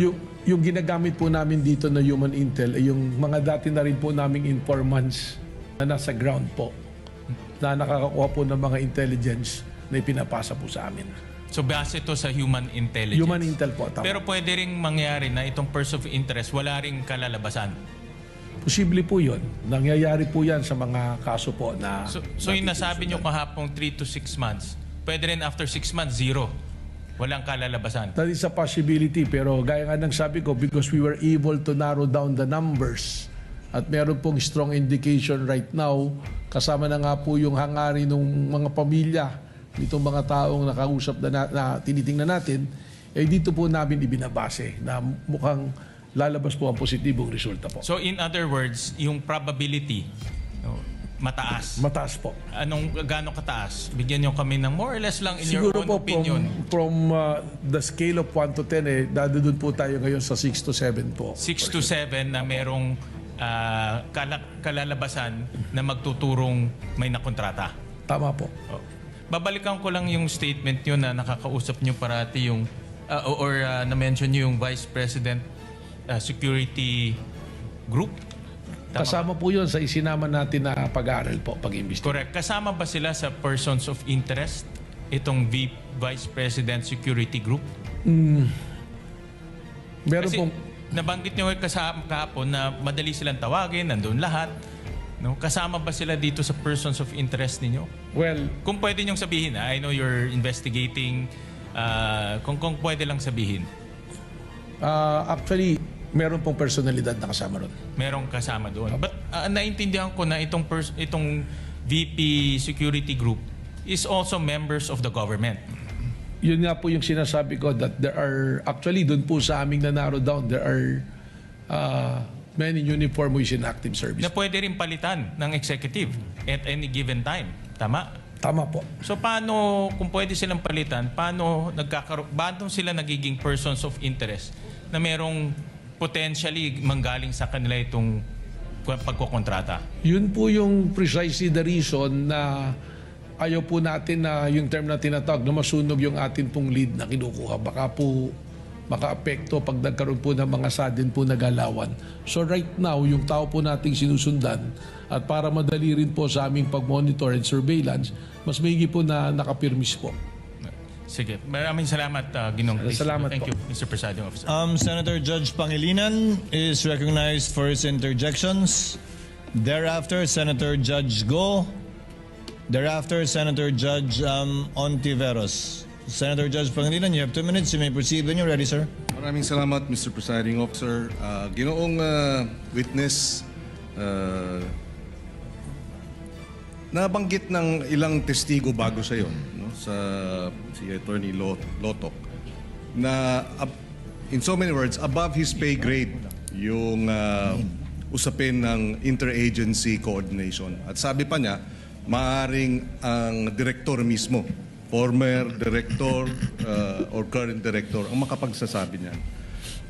Yung ginagamit po namin dito na human intel ay yung mga dati na rin po naming informants na nasa ground po, na nakakakuha po ng mga intelligence na ipinapasa po sa amin. So base ito sa human intelligence. Human intel po, tama. Pero pwede ring mangyari na itong person of interest wala ring kalalabasan. Posible po yun. Nangyayari po yan sa mga kaso po na... So yung nasabi nyo kahapong 3 to 6 months, pwede rin after 6 months, 0. Walang kalalabasan. That is a possibility, pero gaya nga ng sabi ko, because we were able to narrow down the numbers at meron pong strong indication right now, kasama na nga po yung hangarin ng mga pamilya nitong mga taong nakausap na tinitingnan natin, eh dito po namin ibinabase na mukhang lalabas po ang positibong resulta po. So in other words, yung probability, mataas. Mataas po. Gano'ng kataas? Bigyan nyo kami ng more or less lang in Siguro your own po opinion. From the scale of 1 to 10, doon po tayo ngayon sa 6 to 7 po. 6 to 7 na merong kalalabasan na magtuturong may nakontrata. Tama po. Babalikan ko lang yung statement nyo na nakakausap nyo parati yung na-mention nyo yung Vice President Security Group. Tama Kasama po yun sa isinama natin na pag-aaral po, pag-imbestiga. Correct. Kasama ba sila sa persons of interest, itong Vice President Security Group? Meron Kasi pong... nabanggit nyo kahapon na madali silang tawagin, nandun lahat. No? Kasama ba sila dito sa persons of interest ninyo? Well, Kung pwede nyong sabihin, I know you're investigating, kung pwede lang sabihin, actually, meron pong personalidad na kasama ron. merong kasama doon. But naintindihan ko na itong VP Security Group is also members of the government. Yun nga po yung sinasabi ko that there are, actually doon po sa aming na-narrow down, there are many uniform who is in active service. Na pwede rin palitan ng executive at any given time. Tama? Tama po. So paano, kung pwede silang palitan, paano sila nagiging persons of interest na merong potentially manggaling sa kanila itong pagkokontrata? Yun po yung precisely the reason na ayaw po natin na yung term na tinatawag na masunog yung atin pong lead na kinukuha. Baka po maka-apekto pag nagkaroon po ng mga sudden po na galawan. So right now, yung tao po nating sinusundan at para madali rin po sa aming pag-monitor and surveillance, mas maigi po na nakapirmis po. Sige. Maraming salamat, Ginong Cristo. Salamat Thank po. you, Mr. Presiding Officer. Senator Judge Pangilinan is recognized for his interjections. Thereafter, Senator Judge Go. Thereafter, Senator Judge Ontiveros. Senator Judge Pangilinan, you have 2 minutes. You may proceed when you're ready, sir. Maraming salamat, Mr. Presiding Officer. Ginoong witness, nabanggit ng ilang testigo bago sa iyo, no? Si Attorney Lotok, na in so many words, above his pay grade yung usapin ng interagency coordination. At sabi pa niya, maaaring ang direktor mismo, former director or current director, ang makapagsasabi niyan.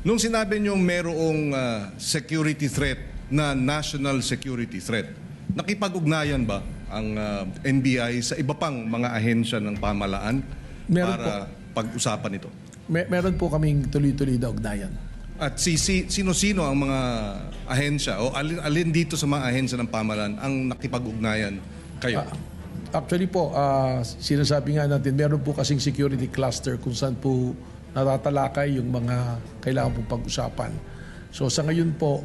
Nung sinabi niyo merong security threat na national security threat, nakipag-ugnayan ba ang NBI sa iba pang mga ahensya ng pamahalaan para pag-usapan ito? Meron po kaming tuloy-tuloy na ugnayan. At sino-sino ang mga ahensya o alin dito sa mga ahensya ng pamahalaan ang nakipag-ugnayan kayo? Actually po, sinasabi nga natin, meron po kasing security cluster kung saan po natatalakay yung mga kailangan pong pag-usapan. So sa ngayon po,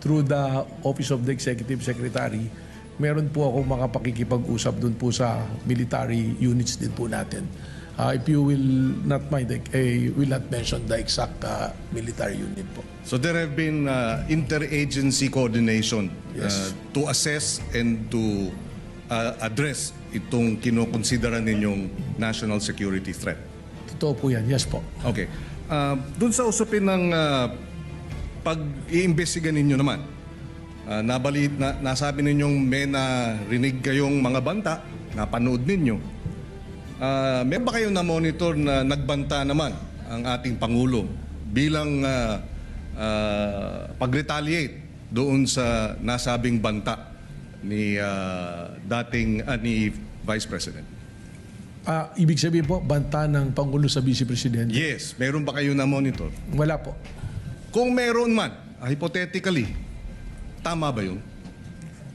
through the Office of the Executive Secretary, meron po ako makapakikipag-usap dun po sa military units din po natin. If you will not mind, I will not mention the exact military unit po. So there have been interagency coordination Yes. to assess and to address itong kinokonsidera ninyong national security threat. Totoo po yan, yes po. Okay. Doon sa usapin ng pag-iimbestiga ninyo naman, nasabi ninyong may narinig kayong mga banta, napanood ninyo. May ba kayong na-monitor na nagbanta naman ang ating Pangulo bilang pag-retaliate doon sa nasabing banta ni Vice President? Ibig sabihin po, banta ng Pangulo sa Vice Presidente? Yes. Meron ba kayo na-monitor? Wala po. Kung meron man, hypothetically, tama ba yun?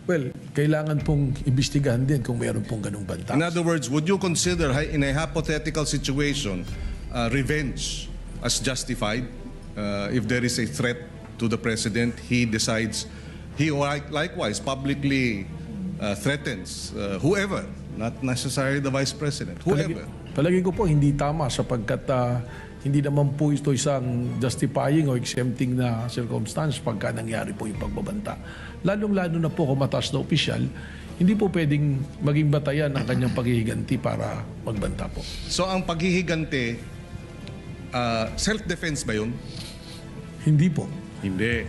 Well, kailangan pong imbestigahan din kung meron pong ganung banta. In other words, would you consider in a hypothetical situation revenge as justified if there is a threat to the President, he decides, he likewise publicly threatens whoever, not necessarily the Vice President, whoever. Palagi ko po hindi tama sapagkat hindi naman po ito isang justifying o exempting na circumstance pagka nangyari po yung pagbabanta. Lalong-lalo na po kung mataas na opisyal, hindi po pwedeng maging batayan ang kanyang paghihiganti para magbanta po. So ang paghihiganti, self-defense ba yun? Hindi po. Hindi.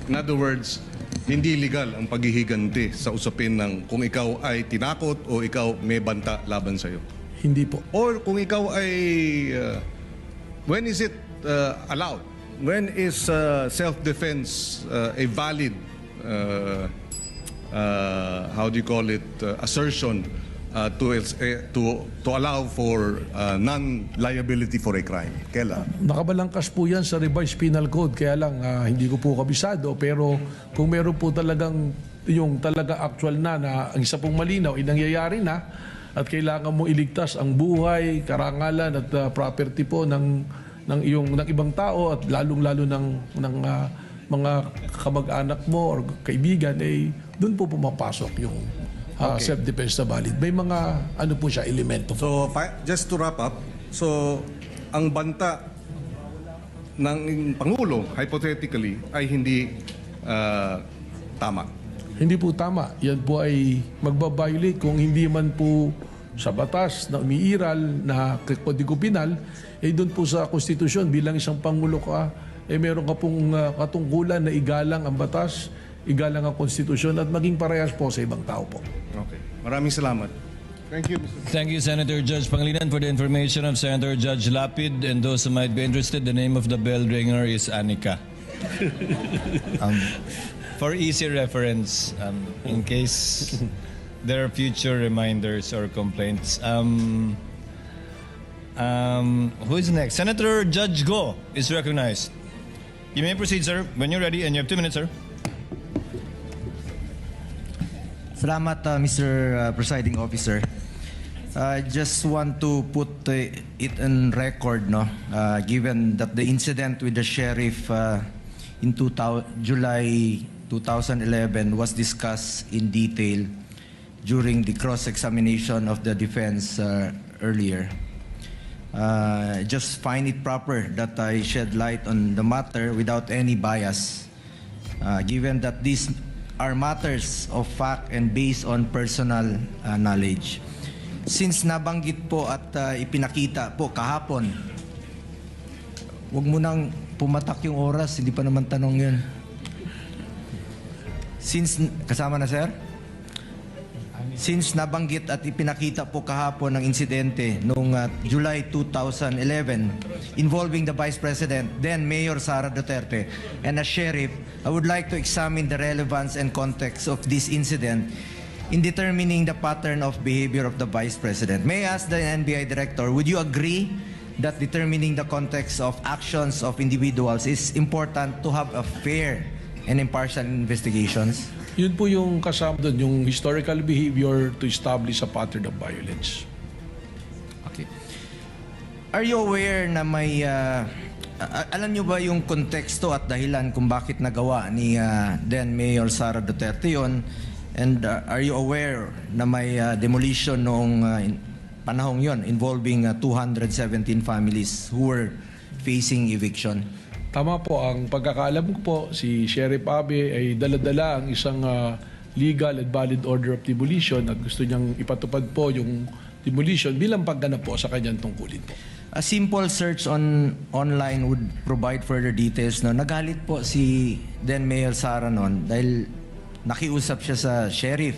In other words, hindi legal ang paghihiganti sa usapin ng kung ikaw ay tinakot o ikaw may banta laban sa'yo. Hindi po. Or kung ikaw ay, when is it allowed? When is self-defense a valid, how do you call it, assertion to allow for non-liability for a crime? Kailan? Nakabalangkas po yan sa revised penal code, kaya lang hindi ko po kabisado, pero kung meron po talagang yung talaga actual na ang isa pong malinaw, nangyayari na at kailangan mo iligtas ang buhay, karangalan at property po ng ng ibang tao at lalong-lalo ng mga kamag-anak mo or kaibigan, doon po pumapasok yung self-defense na valid. May mga ano po siya, elemento. So, just to wrap up, so ang banta ng Pangulo, hypothetically, ay hindi tama. Hindi po tama. Yan po ay magbabiolate kung hindi man po sa batas na umiiral na Kodigo Penal, doon po sa konstitusyon bilang isang Pangulo ka, meron ka pong katungkulan na igalang ang batas, igalang ang konstitusyon at maging parehas po sa ibang tao po. Okay. Maraming salamat. Thank you, Mr. Thank you, Senator Judge Pangilinan, for the information of Senator Judge Lapid. And those who might be interested, the name of the bell ringer is Anika. For easy reference, in case there are future reminders or complaints. Who is next? Senator Judge Go is recognized. You may proceed, sir, when you're ready, and you have 2 minutes, sir. Salamat, Mr. Presiding Officer. I just want to put it on record, given that the incident with the sheriff in July 2011 was discussed in detail during the cross-examination of the defense earlier. Just find it proper that I shed light on the matter without any bias, given that these are matters of fact and based on personal knowledge. Since nabanggit po at ipinakita po kahapon, wag mo nang pumatak yung oras, hindi pa naman tanong yun. Kasama na, sir? Since nabanggit at ipinakita po kahapon ng insidente noong July 2011 involving the Vice President, then Mayor Sara Duterte, and a sheriff, I would like to examine the relevance and context of this incident in determining the pattern of behavior of the Vice President. May I ask the NBI Director, would you agree that determining the context of actions of individuals is important to have a fair and impartial investigations? Yun po yung kasama doon, yung historical behavior to establish a pattern of violence. Okay. Are you aware na may... alam nyo ba yung konteksto at dahilan kung bakit nagawa ni then Mayor Sara Duterte yun? And are you aware na may demolition noong panahong yon involving 217 families who were facing eviction? Tama po, ang pagkakaalam ko po, si Sheriff Abe ay dala-dala ang isang legal and valid order of demolition at gusto niyang ipatupad po yung demolition bilang pagganap po sa kanyang tungkulin po. A simple search online would provide further details. No? Nagalit po si then Mayor Sara noon dahil nakiusap siya sa sheriff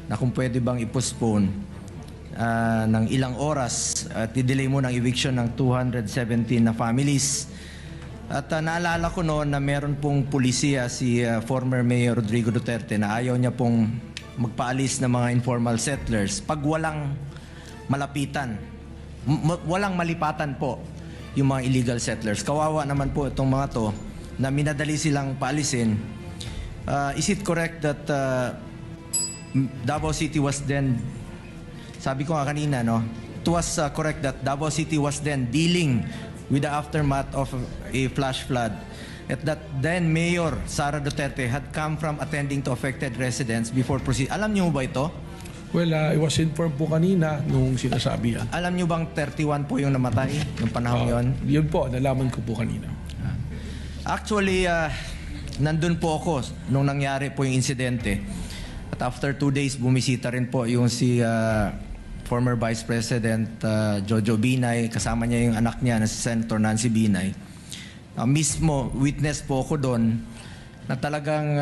na kung pwede bang i-postpone ng ilang oras at i-delay mo ng eviction ng 217 na families. At naalala ko noon na meron pong pulisiya si former Mayor Rodrigo Duterte na ayaw niya pong magpaalis ng mga informal settlers pag walang malapitan, walang malipatan po yung mga illegal settlers. Kawawa naman po itong mga to na minadali silang paalisin. Is it correct that Davao City was then, sabi ko nga kanina, no? It was correct that Davao City was then dealing with the aftermath of a flash flood. At that then Mayor Sara Duterte had come from attending to affected residents before proceed. Alam niyo ba ito? Well, I was informed po kanina nung sinasabi yan. Alam niyo bang 31 po yung namatay ng panahon yon? Yun po, nalaman ko po kanina. Actually, nandun po ako nung nangyari po yung insidente. At after 2 days, bumisita rin po yung si former Vice President Jojo Binay, kasama niya yung anak niya na si Senator Nancy Binay. Mismo, witness po ako doon na talagang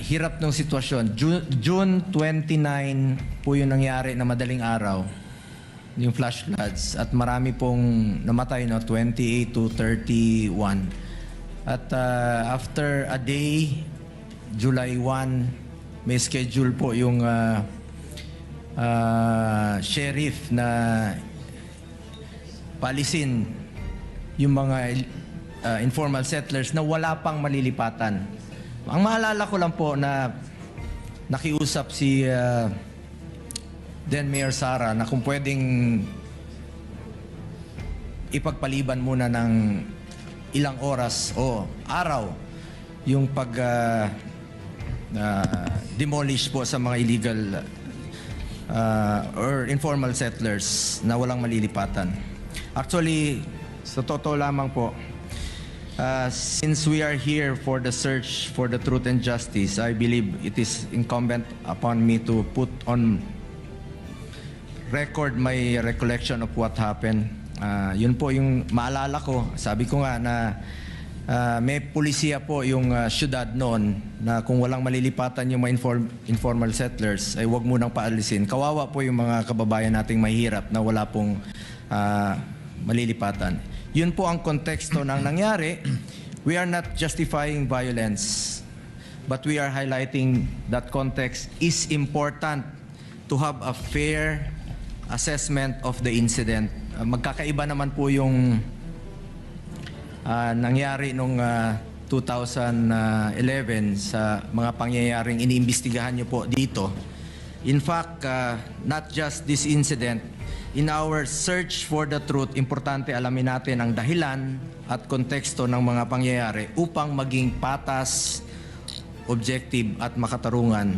hirap ng sitwasyon. June 29 po yung nangyari na madaling araw, yung flash floods, at marami pong namatay, no? 28 to 31. At after a day, July 1, may schedule po yung sheriff na palisin yung mga informal settlers na wala pang malilipatan. Ang maalala ko lang po na nakiusap si then Mayor Sara na kung pwedeng ipagpaliban muna ng ilang oras o araw yung demolish po sa mga illegal or informal settlers na walang malilipatan. Actually, sa totoo lamang po, since we are here for the search for the truth and justice, I believe it is incumbent upon me to put on record my recollection of what happened. Yun po yung maalala ko. Sabi ko nga na may pulisiya po yung syudad noon na kung walang malilipatan yung mga informal settlers ay wag munang paalisin. Kawawa po yung mga kababayan nating mahirap na wala pong malilipatan. Yun po ang konteksto ng nangyari. We are not justifying violence, but we are highlighting that context is important to have a fair assessment of the incident. Magkakaiba naman po yung nangyari nung 2011 sa mga pangyayaring iniimbestigahan niyo po dito. In fact, not just this incident, in our search for the truth, importante alamin natin ang dahilan at konteksto ng mga pangyayari upang maging patas, objective at makatarungan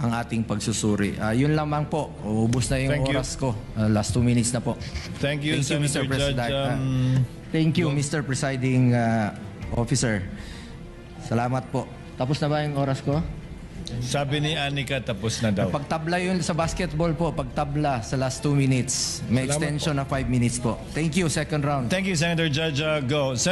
ang ating pagsusuri. Yun lamang po. Ubus na yung Thank you. oras ko. Last 2 minutes na po. Thank you, Senator Judge. Thank you, Mr. Presiding Officer. Salamat po. Tapos na ba yung oras ko? Sabi ni Anika, tapos na daw. Pagtabla yun sa basketball po, pagtabla sa last 2 minutes. May extension na 5 minutes po. Thank you, second round. Thank you, Senator Judge. Go.